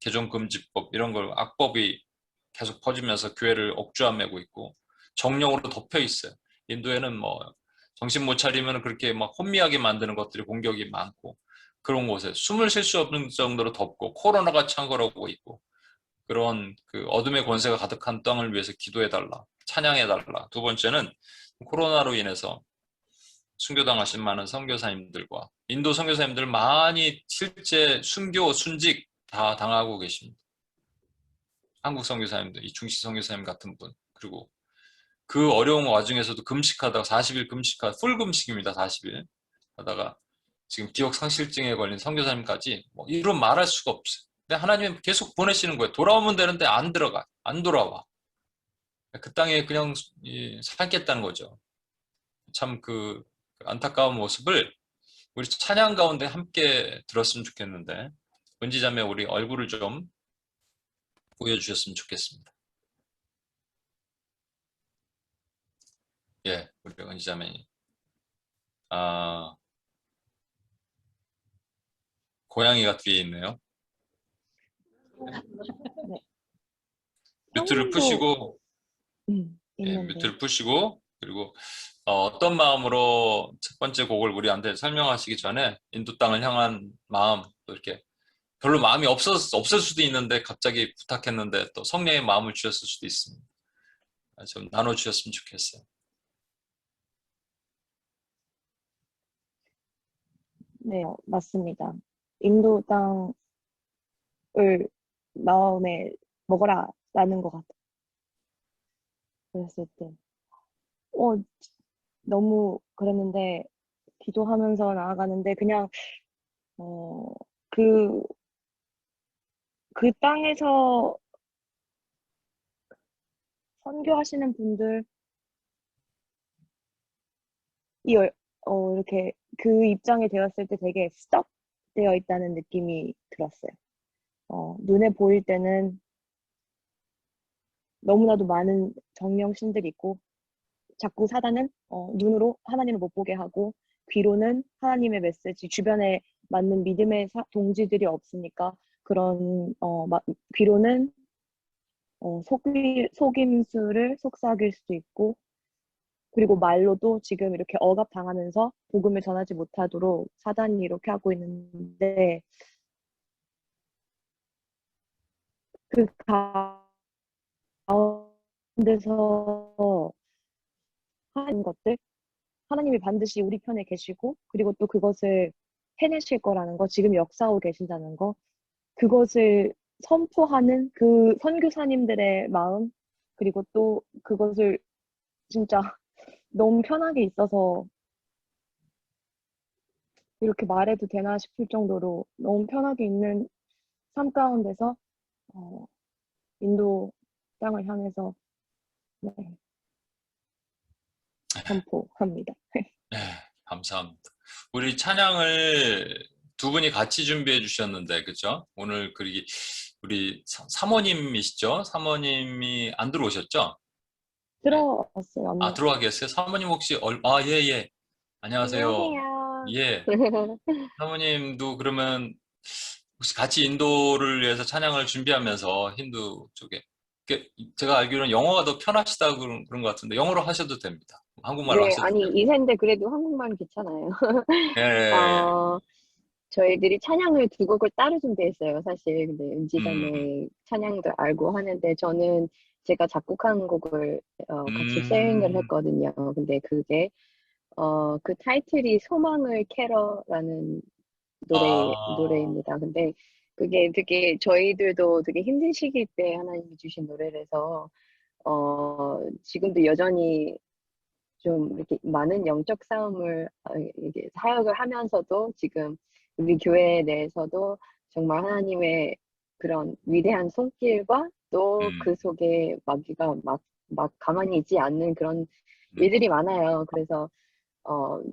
개종금지법 이런 걸 악법이 계속 퍼지면서 교회를 억주화매고 있고 정령으로 덮여 있어요. 인도에는 뭐 정신 못 차리면 그렇게 막 혼미하게 만드는 것들이 공격이 많고 그런 곳에 숨을 쉴 수 없는 정도로 덥고 코로나가 창궐하고 있고 그런 그 어둠의 권세가 가득한 땅을 위해서 기도해달라, 찬양해달라. 두 번째는 코로나로 인해서 순교당하신 많은 선교사님들과 인도 선교사님들 많이 실제 순교, 순직 다 당하고 계십니다. 한국 선교사님들, 이 중시 선교사님 같은 분, 그리고 그 어려운 와중에서도 금식하다가 40일 금식하다, 풀 금식입니다. 40일 하다가 지금 기억 상실증에 걸린 선교사님까지 뭐 이루 말할 수가 없어요. 근데 하나님은 계속 보내시는 거예요. 돌아오면 되는데 안 들어가, 안 돌아와. 그 땅에 그냥 살겠다는 거죠. 참 그 안타까운 모습을 우리 찬양 가운데 함께 들었으면 좋겠는데 은지자매 우리 얼굴을 좀 보여주셨으면 좋겠습니다. 예, 우리 은지자매님. 고양이가 뒤에 있네요. 네. 뮤트를 푸시고, 예, 뮤트를 푸시고, 그리고 어떤 마음으로 첫 번째 곡을 우리한테 설명하시기 전에 인도 땅을 향한 마음, 또 이렇게 별로 마음이 없을 수도 있는데 갑자기 부탁했는데 또 성령의 마음을 주셨을 수도 있습니다. 좀 나눠주셨으면 좋겠어요. 네, 맞습니다. 인도 땅을 마음에 먹어라 라는 것 같아요. 그랬을 때 너무 그랬는데 기도하면서 나아가는데 그냥 그, 그 땅에서 선교하시는 분들이 이렇게 그 입장에 되었을 때 되게 스톱 되어 있다는 느낌이 들었어요. 눈에 보일 때는 너무나도 많은 정령신들이 있고 자꾸 사단은 눈으로 하나님을 못 보게 하고 귀로는 하나님의 메시지 주변에 맞는 믿음의 동지들이 없으니까 그런 귀로는 속임수를 속삭일 수도 있고 그리고 말로도 지금 이렇게 억압당하면서 복음을 전하지 못하도록 사단이 이렇게 하고 있는데 그 가운데서 하는 것들 하나님이 반드시 우리 편에 계시고 그리고 또 그것을 해내실 거라는 거 지금 역사하고 계신다는 거 그것을 선포하는 그 선교사님들의 마음, 그리고 또 그것을 진짜 너무 편하게 있어서 이렇게 말해도 되나 싶을 정도로 너무 편하게 있는 삶 가운데서 어, 인도 땅을 향해서 네, 선포합니다. 네, 감사합니다. 우리 찬양을 두 분이 같이 준비해 주셨는데, 그죠? 오늘 우리 사모님이시죠? 사모님이 안 들어오셨죠? 네. 들어왔어요, 아, 언니. 들어와 계세요? 사모님 혹시, 예, 예. 안녕하세요. 안녕하세요. 예. 사모님도 그러면 혹시 같이 인도를 위해서 찬양을 준비하면서 힌두 쪽에, 제가 알기로는 영어가 더 편하시다 그런 것 같은데, 영어로 하셔도 됩니다. 한국말로 네, 하셔도 아니, 됩니다. 이세인데 그래도 한국말은 괜찮아요. 예, 예, 예. 어, 저희들이 찬양을 두 곡을 따로 준비했어요, 사실. 근데 음, 은지자매 찬양도 알고 하는데, 저는 제가 작곡한 곡을 같이 쉐어링을 음, 했거든요. 근데 그게, 그 타이틀이 소망을 캐러라는 아, 노래입니다. 근데 그게 되게 저희들도 되게 힘든 시기 때 하나님이 주신 노래라서, 지금도 여전히 좀 이렇게 많은 영적 싸움을 이게 사역을 하면서도 지금 우리 교회 내에서도 정말 하나님의 그런 위대한 손길과 또 음, 그 속에 마귀가 막 가만히 있지 않는 그런 음, 일들이 많아요. 그래서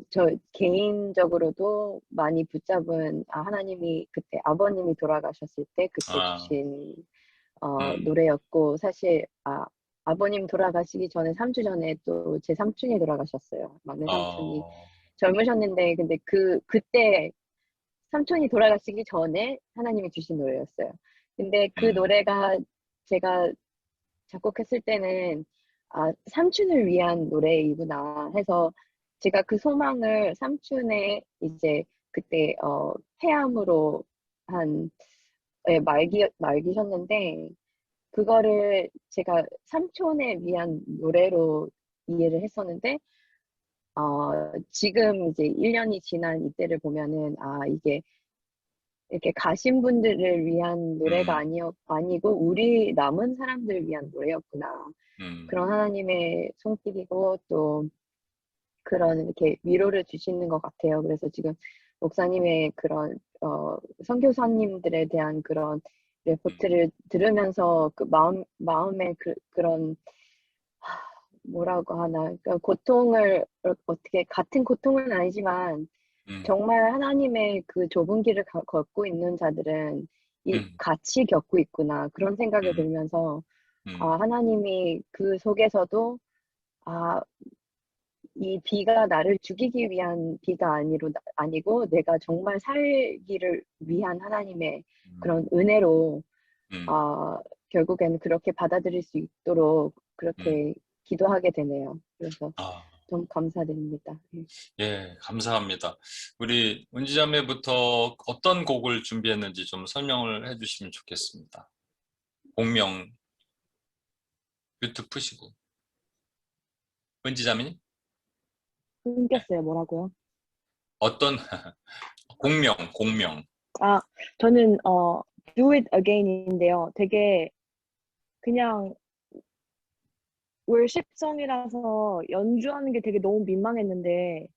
저 개인적으로도 많이 붙잡은 하나님이 그때 아버님이 돌아가셨을 때 그때 아, 주신 음, 노래였고, 사실, 아버님 돌아가시기 전에 3주 전에 또 제 삼촌이 돌아가셨어요. 막내 삼촌이 어, 젊으셨는데, 근데 그때 삼촌이 돌아가시기 전에 하나님이 주신 노래였어요. 근데 그 음, 노래가 제가 작곡했을 때는, 삼촌을 위한 노래이구나 해서 제가 그 소망을 삼촌의 이제 그때, 폐암으로 한, 예, 말기셨는데, 그거를 제가 삼촌에 위한 노래로 이해를 했었는데, 지금 이제 1년이 지난 이때를 보면은, 이게 이렇게 가신 분들을 위한 노래가 음, 아니고, 우리 남은 사람들을 위한 노래였구나. 음, 그런 하나님의 손길이고, 또 그런 이렇게 위로를 주시는 것 같아요. 그래서 지금 목사님의 그런, 선교사님들에 대한 그런 음, 레포트를 들으면서 그 마음에 그런 뭐라고 하나, 그러니까 고통을 어떻게 같은 고통은 아니지만 음, 정말 하나님의 그 좁은 길을 걷고 있는 자들은 음, 같이 겪고 있구나 그런 생각이 음, 들면서 음, 하나님이 그 속에서도 아, 이 비가 나를 죽이기 위한 비가 아니고 내가 정말 살기를 위한 하나님의 음, 그런 은혜로 음, 아, 결국에는 그렇게 받아들일 수 있도록 음. 그렇게 기도하게 되네요. 그래서 아, 좀 감사드립니다. 예. 예, 감사합니다. 우리 은지자매부터 어떤 곡을 준비했는지 좀 설명을 해주시면 좋겠습니다. 곡명 뮤트 푸시고. 은지자매님? 네. 끊겼어요, 뭐라고요? 어떤, 곡명. 아, 저는 Do It Again인데요. 되게 그냥 월십성이라서 연주하는 게 되게 너무 민망했는데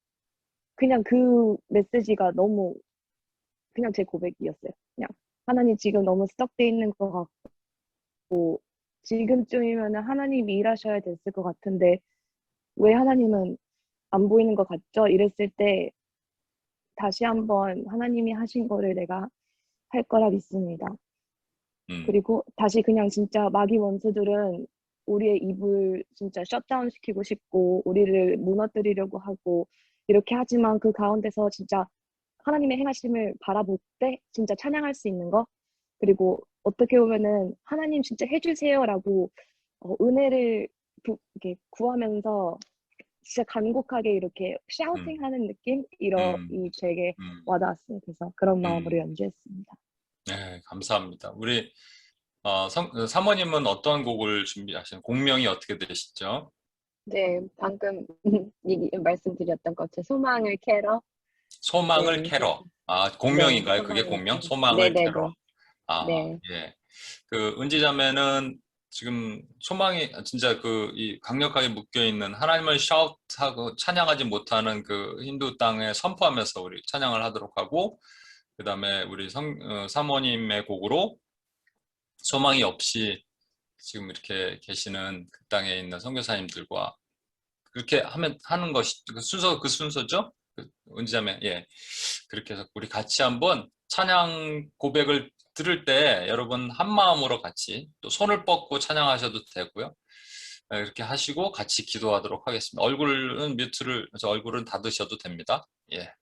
그냥 그 메시지가 너무 그냥 제 고백이었어요. 그냥 하나님 지금 너무 스떡돼 있는 것 같고 지금쯤이면 하나님이 일하셔야 됐을 것 같은데 왜 하나님은 안 보이는 것 같죠? 이랬을 때 다시 한번 하나님이 하신 거를 내가 할 거라 믿습니다. 음, 그리고 다시 그냥 진짜 마귀 원수들은 우리의 입을 진짜 셧다운 시키고 싶고 우리를 무너뜨리려고 하고 이렇게 하지만 그 가운데서 진짜 하나님의 행하심을 바라볼 때 진짜 찬양할 수 있는 거 그리고 어떻게 보면은 하나님 진짜 해주세요라고 은혜를 이렇게 구하면서 진짜 간곡하게 이렇게 음, 샤우팅하는 느낌 음, 이 제게 음, 와닿았어요. 그래서 그런 마음으로 음. 연주했습니다. 네, 감사합니다. 우리, 사모님은 어떤 곡을 준비하시는, 곡명이 어떻게 되시죠? 네, 방금 말씀드렸던 것처럼 소망을 캐러. 소망을 네, 그래서 캐러. 아, 네, 곡명인가요? 그게 소망을 곡명? 캐러. 소망을 캐러. 네네네. 네. 예. 그 은지자매는 지금 소망이 진짜 이 강력하게 묶여 있는 하나님을 샤웃하고 찬양하지 못하는 그 힌두 땅에 선포하면서 우리 찬양을 하도록 하고, 그다음에 우리 사모님의 곡으로 소망이 없이 지금 이렇게 계시는 그 땅에 있는 선교사님들과 그렇게 하는 것이 그 순서죠? 은지자매, 예. 그렇게 해서 우리 같이 한번 찬양 고백을 들을 때 여러분 한 마음으로 같이 또 손을 뻗고 찬양하셔도 되고요. 이렇게 하시고 같이 기도하도록 하겠습니다. 얼굴은 닫으셔도 됩니다. 예.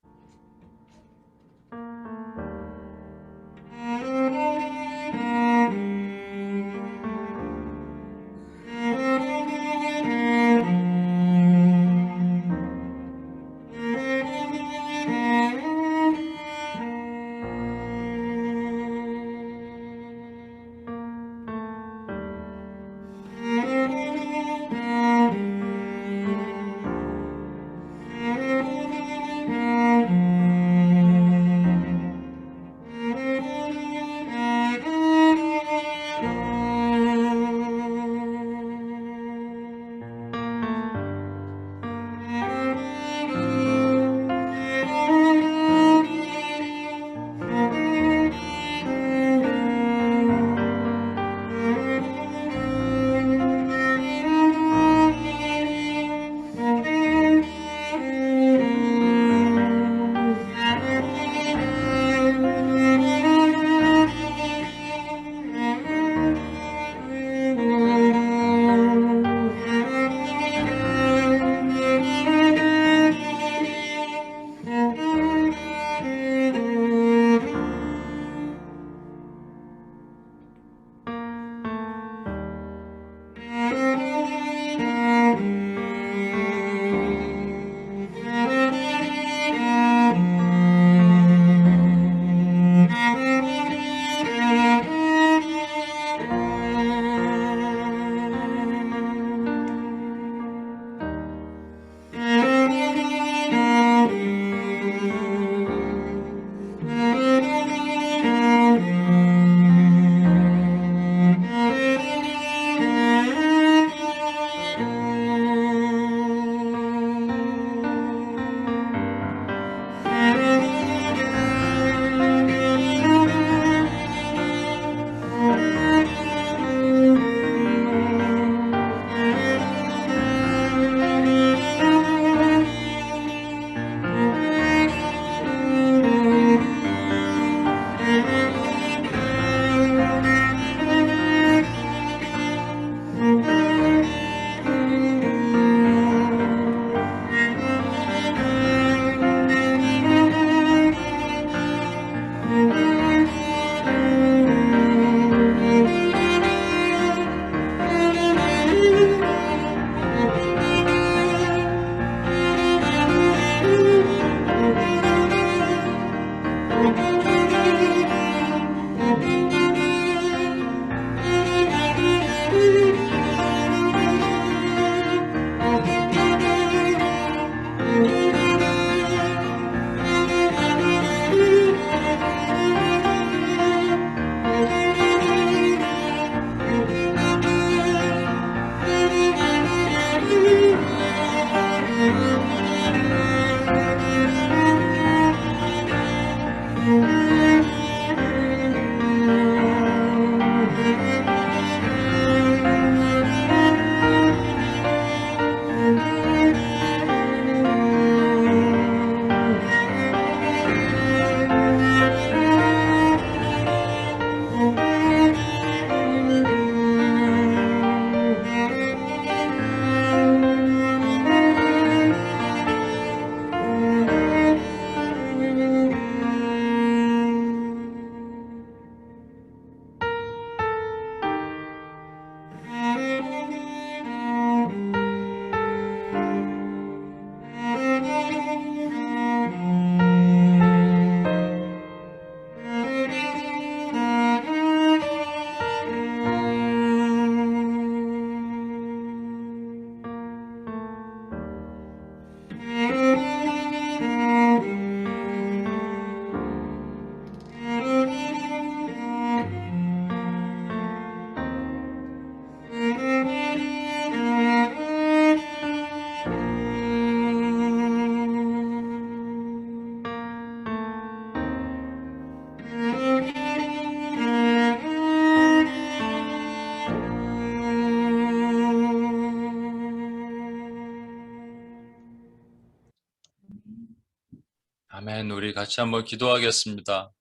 아멘. 우리 같이 한번 기도하겠습니다.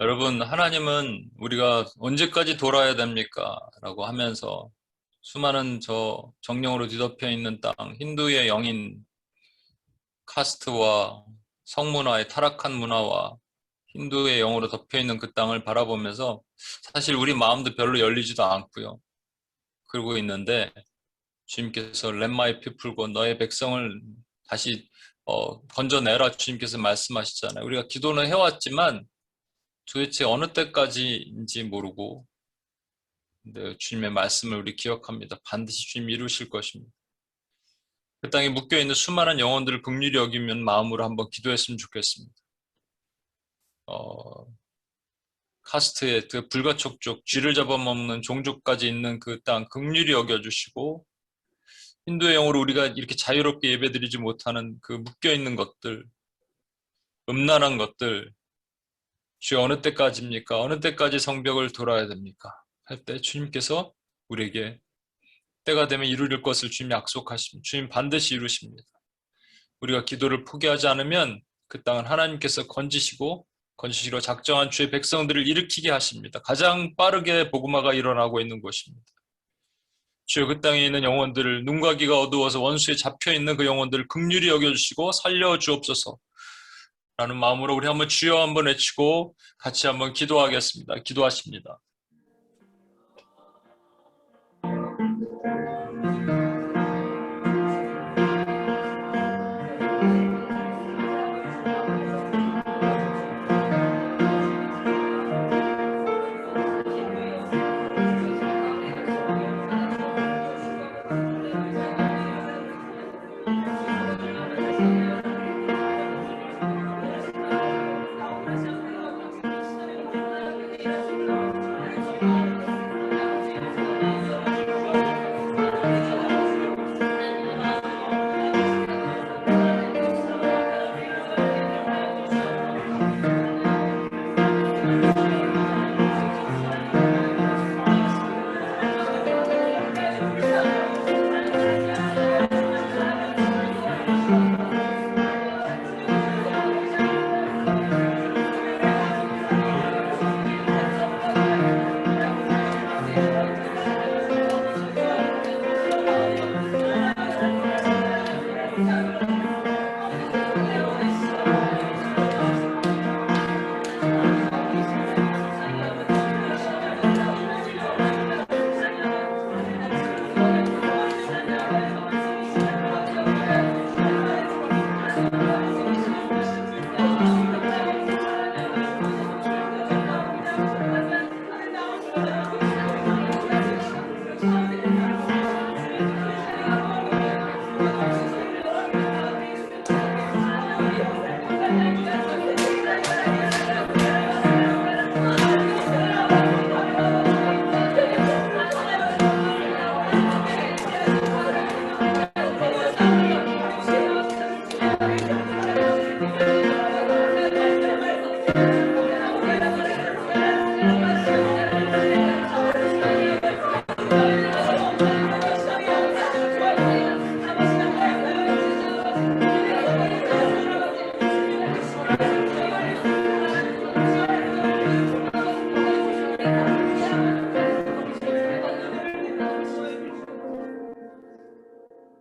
여러분, 하나님은 우리가 언제까지 돌아야 됩니까? 라고 하면서 수많은 저 정령으로 뒤덮여 있는 땅, 힌두의 영인 카스트와 성문화의 타락한 문화와 힌두의 영으로 덮여 있는 그 땅을 바라보면서 사실 우리 마음도 별로 열리지도 않고요. 그러고 있는데 주님께서 Let my people고 너의 백성을 다시 건져내라 주님께서 말씀하시잖아요. 우리가 기도는 해왔지만 도대체 어느 때까지인지 모르고 근데 주님의 말씀을 우리 기억합니다. 반드시 주님 이루실 것입니다. 그 땅에 묶여있는 수많은 영혼들을 긍휼히 여기면 마음으로 한번 기도했으면 좋겠습니다. 카스트의 그 불가촉족, 쥐를 잡아먹는 종족까지 있는 그 땅 긍휼히 여겨주시고 힌두의 영으로 우리가 이렇게 자유롭게 예배드리지 못하는 그 묶여있는 것들, 음란한 것들 주여 어느 때까지입니까? 어느 때까지 성벽을 돌아야 됩니까? 할 때 주님께서 우리에게 때가 되면 이루릴 것을 주님 약속하십니다. 주님 반드시 이루십니다. 우리가 기도를 포기하지 않으면 그 땅은 하나님께서 건지시고 작정한 주의 백성들을 일으키게 하십니다. 가장 빠르게 복음화가 일어나고 있는 곳입니다. 주여 그 땅에 있는 영혼들을 눈과 귀가 어두워서 원수에 잡혀있는 그 영혼들을 긍휼히 여겨주시고 살려주옵소서 라는 마음으로 우리 한번 주여 한번 외치고 같이 한번 기도하겠습니다. 기도하십니다.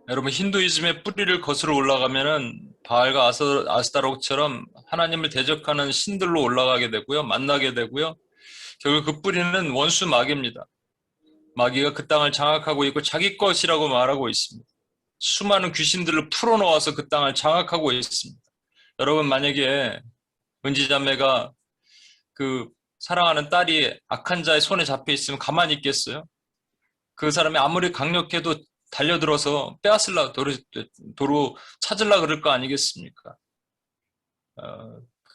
여러분 힌두이즘의 뿌리를 거슬러 올라가면은 바알과 아스타롯처럼 하나님을 대적하는 신들로 올라가게 되고요. 만나게 되고요. 결국 그 뿌리는 원수 마귀입니다. 마귀가 그 땅을 장악하고 있고 자기 것이라고 말하고 있습니다. 수많은 귀신들을 풀어놓아서 그 땅을 장악하고 있습니다. 여러분 만약에 은지자매가 그 사랑하는 딸이 악한 자의 손에 잡혀 있으면 가만히 있겠어요? 그 사람이 아무리 강력해도 달려들어서 빼앗으려 도로 찾으려 그럴 거 아니겠습니까?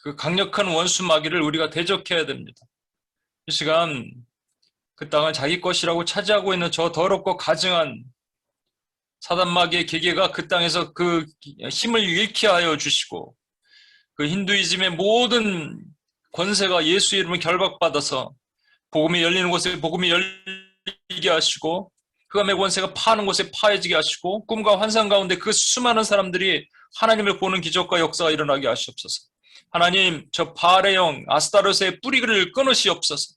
그 강력한 원수 마귀를 우리가 대적해야 됩니다. 이 시간 그 땅을 자기 것이라고 차지하고 있는 저 더럽고 가증한 사단 마귀의 계계가 그 땅에서 그 힘을 잃게 하여 주시고 그 힌두이즘의 모든 권세가 예수의 이름을 결박받아서 복음이 열리는 곳에 복음이 열리게 하시고 흑암의 권세가 파는 곳에 파해지게 하시고 꿈과 환상 가운데 그 수많은 사람들이 하나님을 보는 기적과 역사가 일어나게 하시옵소서. 하나님, 저 바알의 영 아스타로스의 뿌리를 끊으시옵소서.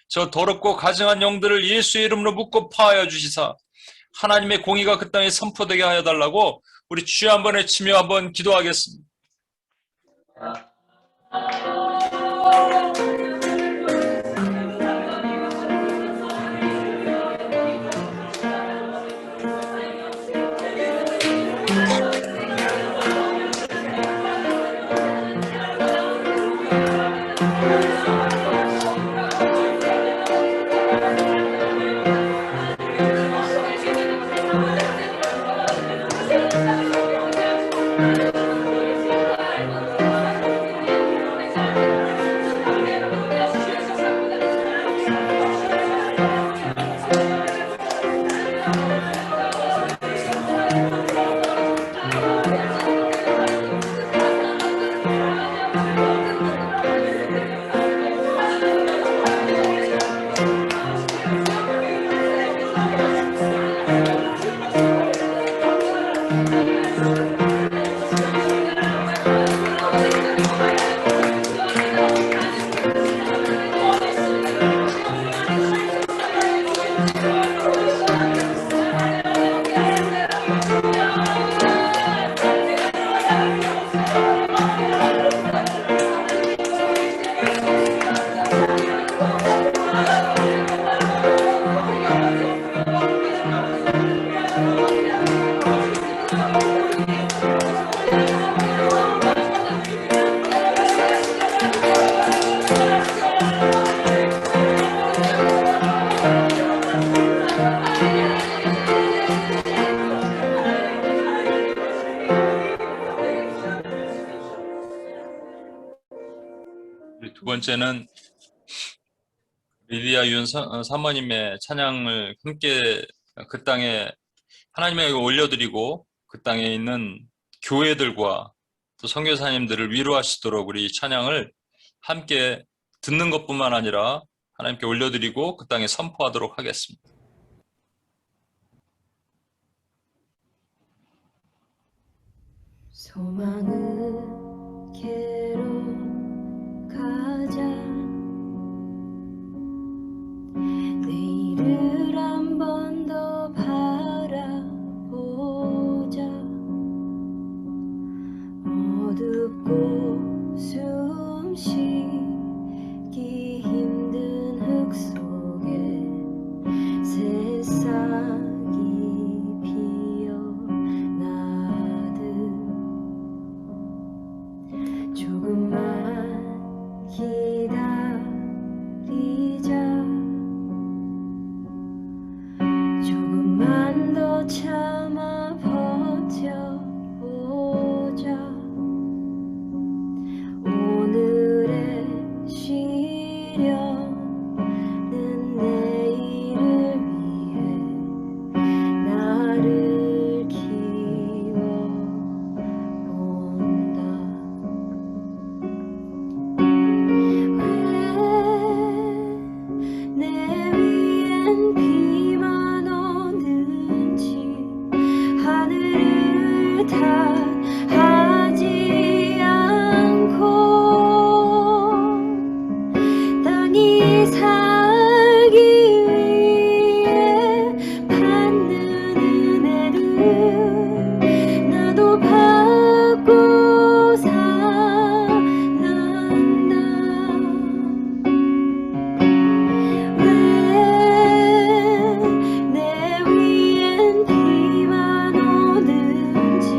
저 더럽고 가증한 영들을 예수의 이름으로 묶고 파하여 주시사 하나님의 공의가 그 땅에 선포되게 하여 달라고 우리 주여 한번 외치며 한번 기도하겠습니다. 두 번째는 리디아 윤 사모님의 찬양을 함께 그 땅에 하나님에게 올려드리고 그 땅에 있는 교회들과 또 선교사님들을 위로하시도록 우리 찬양을 함께 듣는 것뿐만 아니라 하나님께 올려드리고 그 땅에 선포하도록 하겠습니다. 소망으로 가자. 내일을 한 번 더 바라보자. 어둡고 숨쉬기 힘든 흙 속에 새싹이 피어나듯 조금만 기다리자. 조금만 더 참아 버텨보자. 오늘의 시련은 내일을 위해 나를 키워본다. 왜 내 위엔 비만 오는지 하늘을 탓하지 않고 땅이 살기 위해 받는 은혜를 나도 받고 살란다. 왜 내 위엔 비만 오는지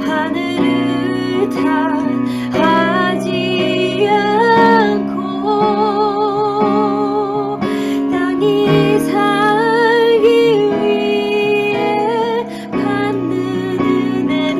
하늘을 탓하지 않고 땅이 살기 위해 받는 은혜를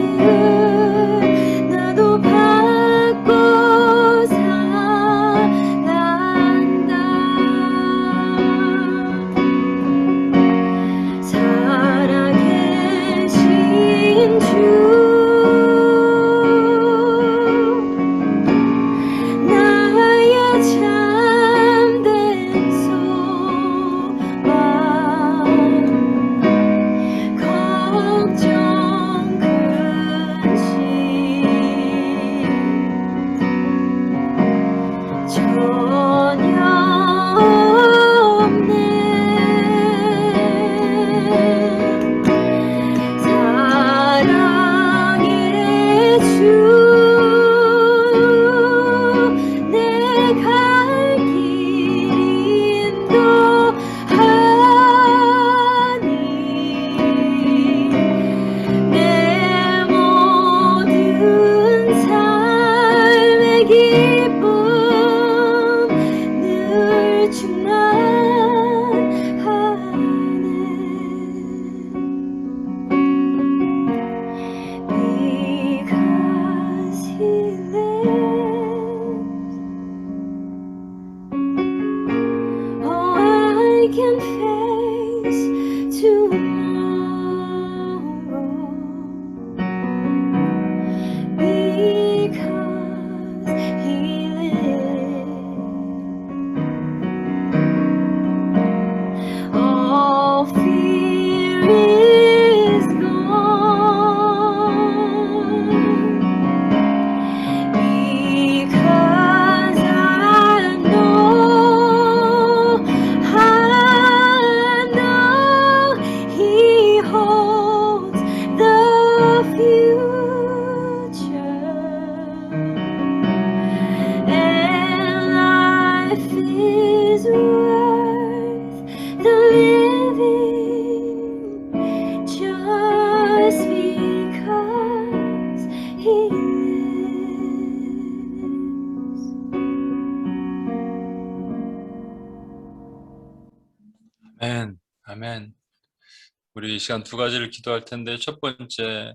우리 이 시간 두 가지를 기도할 텐데, 첫 번째,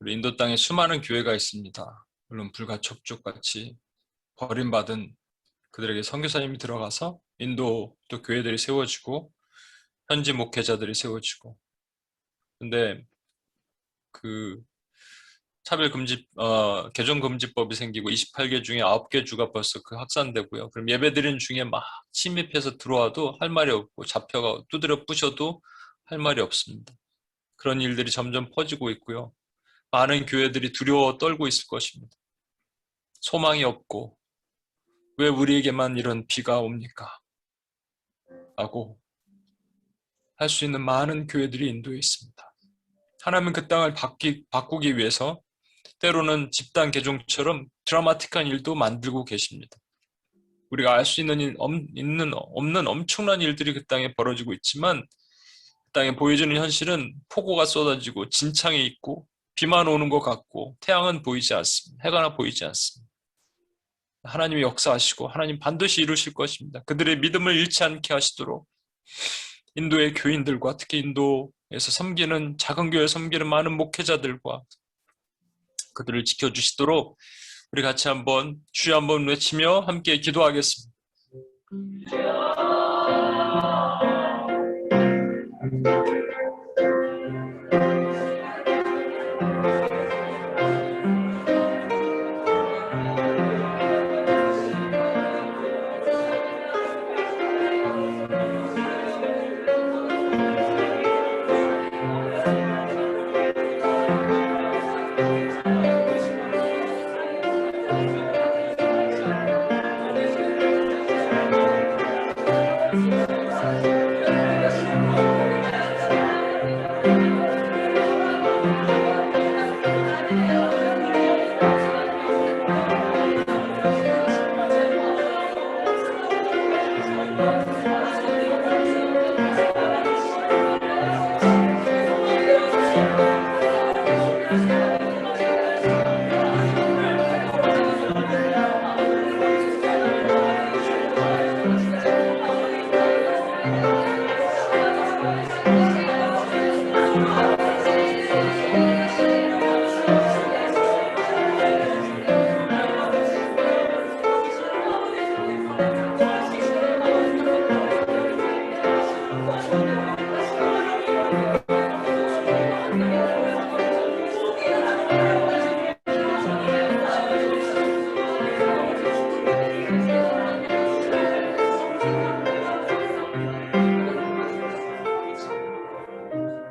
우리 인도 땅에 수많은 교회가 있습니다. 물론 불가촉족같이 버림받은 그들에게 선교사님이 들어가서 인도 또 교회들이 세워지고 현지 목회자들이 세워지고, 근데 그 개종금지법이 생기고 28개 중에 9개 주가 벌써 그 확산되고요. 그럼 예배드리는 중에 막 침입해서 들어와도 할 말이 없고 잡혀가 두드려 부셔도 할 말이 없습니다. 그런 일들이 점점 퍼지고 있고요. 많은 교회들이 두려워 떨고 있을 것입니다. 소망이 없고 왜 우리에게만 이런 비가 옵니까? 라고 할 수 있는 많은 교회들이 인도에 있습니다. 하나님은 그 땅을 바꾸기 위해서 때로는 집단 개종처럼 드라마틱한 일도 만들고 계십니다. 우리가 알 수 있는 없는 엄청난 일들이 그 땅에 벌어지고 있지만, 그 땅에 보여지는 현실은 폭우가 쏟아지고 진창이 있고 비만 오는 것 같고 태양은 보이지 않습니다. 해가 보이지 않습니다. 하나님이 역사하시고 하나님 반드시 이루실 것입니다. 그들의 믿음을 잃지 않게 하시도록 인도의 교인들과 특히 인도에서 섬기는 작은 교회 섬기는 많은 목회자들과 그들을 지켜주시도록 우리 같이 한번 주여 한번 외치며 함께 기도하겠습니다.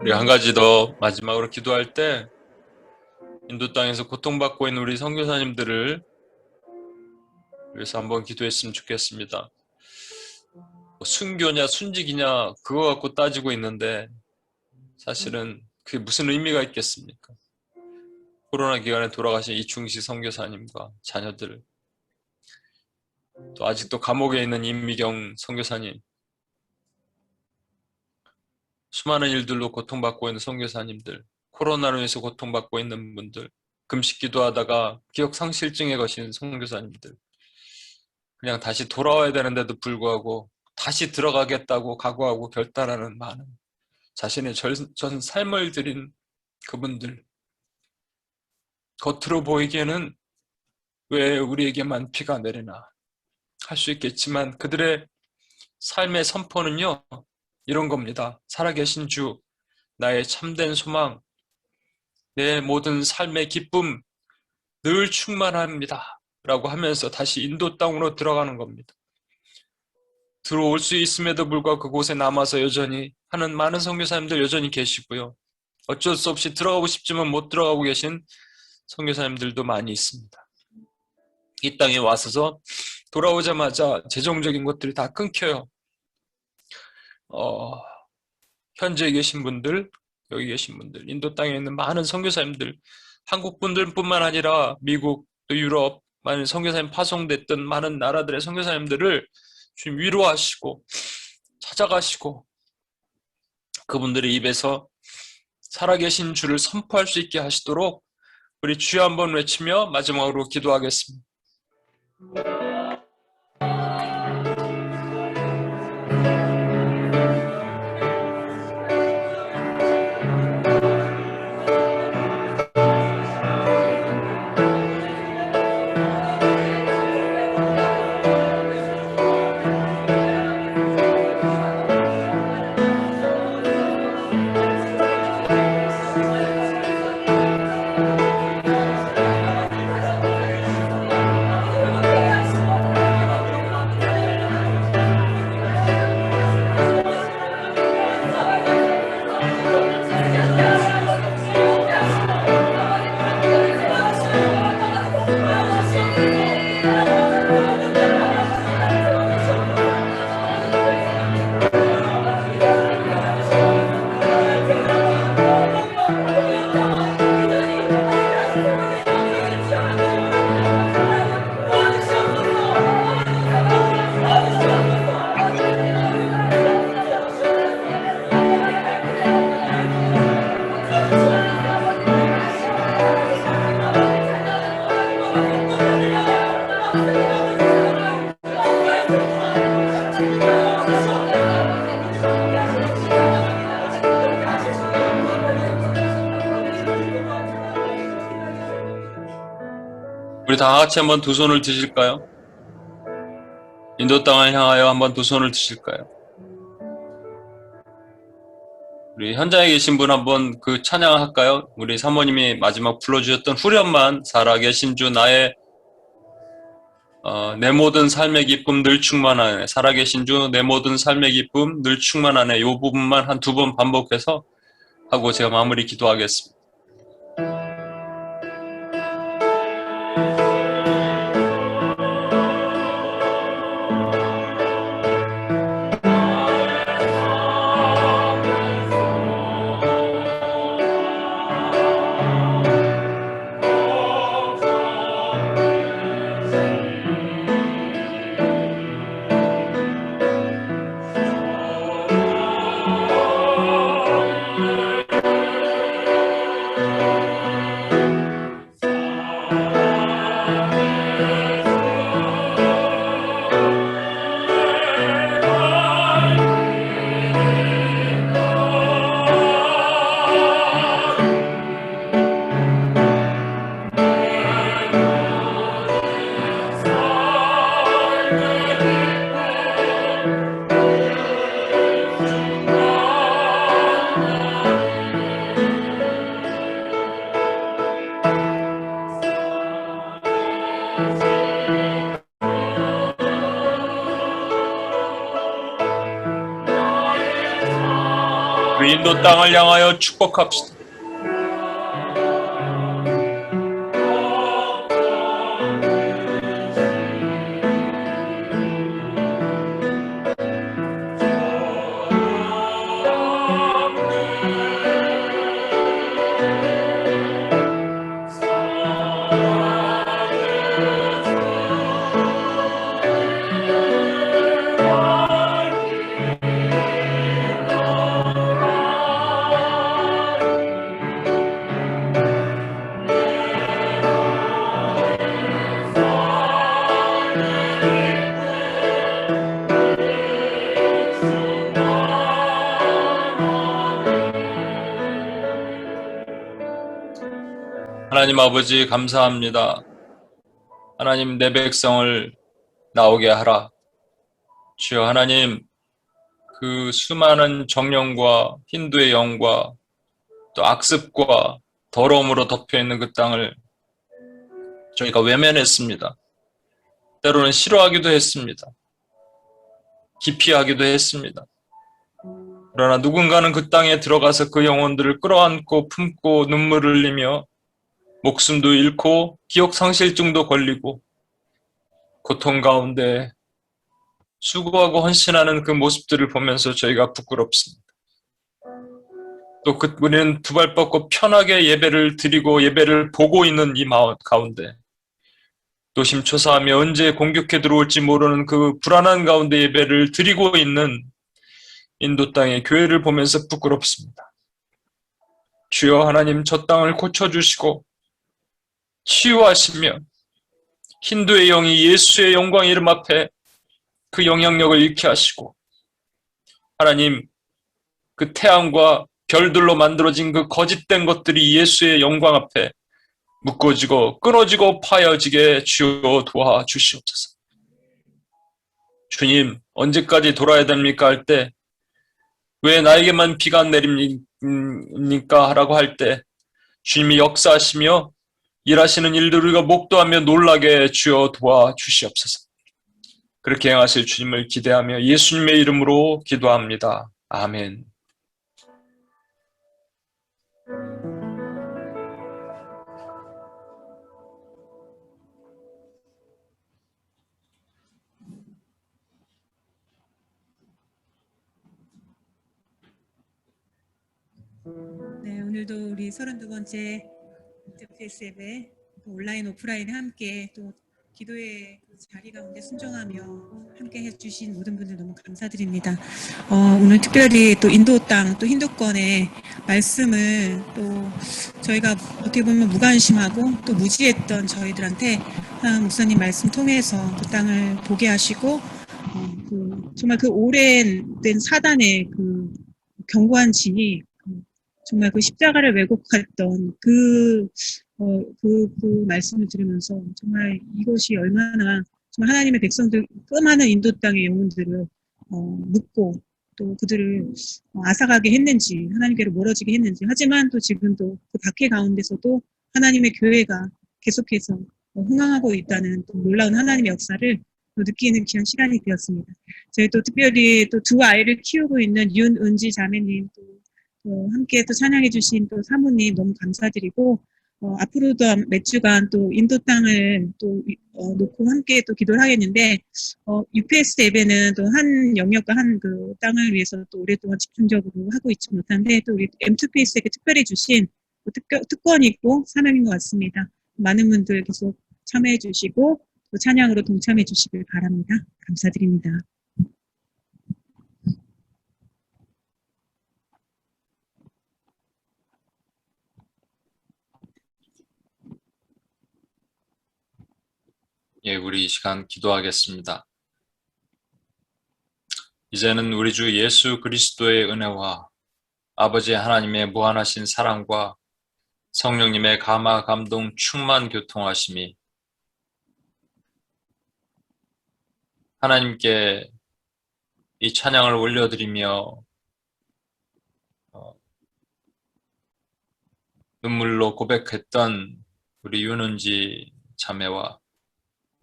우리 한 가지 더 마지막으로 기도할 때 인도 땅에서 고통받고 있는 우리 선교사님들을 위해서 한번 기도했으면 좋겠습니다. 순교냐 순직이냐 그거 갖고 따지고 있는데 사실은 그게 무슨 의미가 있겠습니까? 코로나 기간에 돌아가신 이충식 선교사님과 자녀들, 또 아직도 감옥에 있는 임미경 선교사님, 수많은 일들로 고통받고 있는 선교사님들, 코로나로 인해서 고통받고 있는 분들, 금식 기도하다가 기억상실증에 걸린 선교사님들, 그냥 다시 돌아와야 되는데도 불구하고 다시 들어가겠다고 각오하고 결단하는 많은 자신의 전 삶을 드린 그분들, 겉으로 보이기에는 왜 우리에게만 비가 내리나 할 수 있겠지만 그들의 삶의 선포는요, 이런 겁니다. 살아계신 주, 나의 참된 소망, 내 모든 삶의 기쁨 늘 충만합니다 라고 하면서 다시 인도 땅으로 들어가는 겁니다. 들어올 수 있음에도 불구하고 그곳에 남아서 여전히 하는 많은 선교사님들 여전히 계시고요. 어쩔 수 없이 들어가고 싶지만 못 들어가고 계신 선교사님들도 많이 있습니다. 이 땅에 와서 돌아오자마자 재정적인 것들이 다 끊겨요. 현지에 계신 분들, 여기 계신 분들, 인도 땅에 있는 많은 선교사님들, 한국 분들뿐만 아니라 미국, 또 유럽, 많은 선교사님 파송됐던 많은 나라들의 선교사님들을 주님 위로하시고 찾아가시고 그분들의 입에서 살아계신 주를 선포할 수 있게 하시도록 우리 주여 한번 외치며 마지막으로 기도하겠습니다. 우리 다 같이 한번 두 손을 드실까요? 인도 땅을 향하여 한번 두 손을 드실까요? 우리 현장에 계신 분 한번 그 찬양할까요? 우리 사모님이 마지막 불러주셨던 후렴만 살아계신 주 나의 내 모든 삶의 기쁨 늘 충만하네. 살아계신 주 내 모든 삶의 기쁨 늘 충만하네. 이 부분만 한 두 번 반복해서 하고 제가 마무리 기도하겠습니다. 우리 인도 땅을 향하여 축복합시다. 하나님 아버지 감사합니다. 하나님 내 백성을 나오게 하라. 주여 하나님 그 수많은 정령과 힌두의 영과 또 악습과 더러움으로 덮여있는 그 땅을 저희가 외면했습니다. 때로는 싫어하기도 했습니다. 기피하기도 했습니다. 그러나 누군가는 그 땅에 들어가서 그 영혼들을 끌어안고 품고 눈물을 흘리며 목숨도 잃고 기억상실증도 걸리고 고통 가운데 수고하고 헌신하는 그 모습들을 보면서 저희가 부끄럽습니다. 또 우리는 두 발 뻗고 편하게 예배를 드리고 예배를 보고 있는 이 마음 가운데 노심초사하며 언제 공격해 들어올지 모르는 그 불안한 가운데 예배를 드리고 있는 인도 땅의 교회를 보면서 부끄럽습니다. 주여 하나님 저 땅을 고쳐주시고 치유하시며 힌두의 영이 예수의 영광 이름 앞에 그 영향력을 잃게 하시고 하나님 그 태양과 별들로 만들어진 그 거짓된 것들이 예수의 영광 앞에 묶어지고 끊어지고 파여지게 주여 도와주시옵소서. 주님 언제까지 돌아야 됩니까 할 때 왜 나에게만 비가 내립니까 라고 할 때 주님이 역사하시며 일하시는 일들을 우리가 목도하며 놀라게 주여 도와주시옵소서. 그렇게 행하실 주님을 기대하며 예수님의 이름으로 기도합니다. 아멘. 네, 오늘도 우리 32번째 WPS 예배 온라인 오프라인에 함께 또 기도의 그 자리 가운데 순종하며 함께 해주신 모든 분들 너무 감사드립니다. 오늘 특별히 또 인도 땅 또 힌두권의 말씀을 또 저희가 어떻게 보면 무관심하고 또 무지했던 저희들한테 목사님 말씀 통해서 그 땅을 보게 하시고 정말 그 오랜된 사단의 그 견고한 진이 정말 그 십자가를 왜곡했던 그 말씀을 들으면서 정말 이것이 얼마나 정말 하나님의 백성들, 끔하는 인도 땅의 영혼들을 묻고 또 그들을 앗아가게 했는지, 하나님께로 멀어지게 했는지. 하지만 또 지금도 그 박해 가운데서도 하나님의 교회가 계속해서 흥황하고 있다는 또 놀라운 하나님의 역사를 또 느끼는 귀한 시간이 되었습니다. 저희 또 특별히 또 두 아이를 키우고 있는 윤은지 자매님 또 함께 또 찬양해 주신 또 사모님 너무 감사드리고 앞으로도 몇 주간 또 인도 땅을 또 놓고 함께 또 기도를 하겠는데 UPS 앱에는 또 한 영역과 한 그 땅을 위해서 또 오랫동안 집중적으로 하고 있지 못한데 또 우리 M2PS에게 특별히 주신 특권이 있고 사명인 것 같습니다. 많은 분들 계속 참여해 주시고 또 찬양으로 동참해 주시길 바랍니다. 감사드립니다. 예, 우리 이 시간 기도하겠습니다. 이제는 우리 주 예수 그리스도의 은혜와 아버지 하나님의 무한하신 사랑과 성령님의 감화 감동 충만 교통하심이 하나님께 이 찬양을 올려드리며 눈물로 고백했던 우리 윤은지 자매와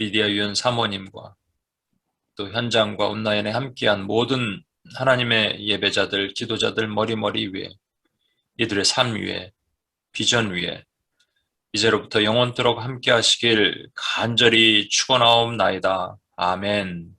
리디아 유연 사모님과 또 현장과 온라인에 함께한 모든 하나님의 예배자들, 기도자들 머리머리 위에 이들의 삶 위에 비전 위에 이제로부터 영원토록 함께 하시길 간절히 축원하옵나이다. 아멘.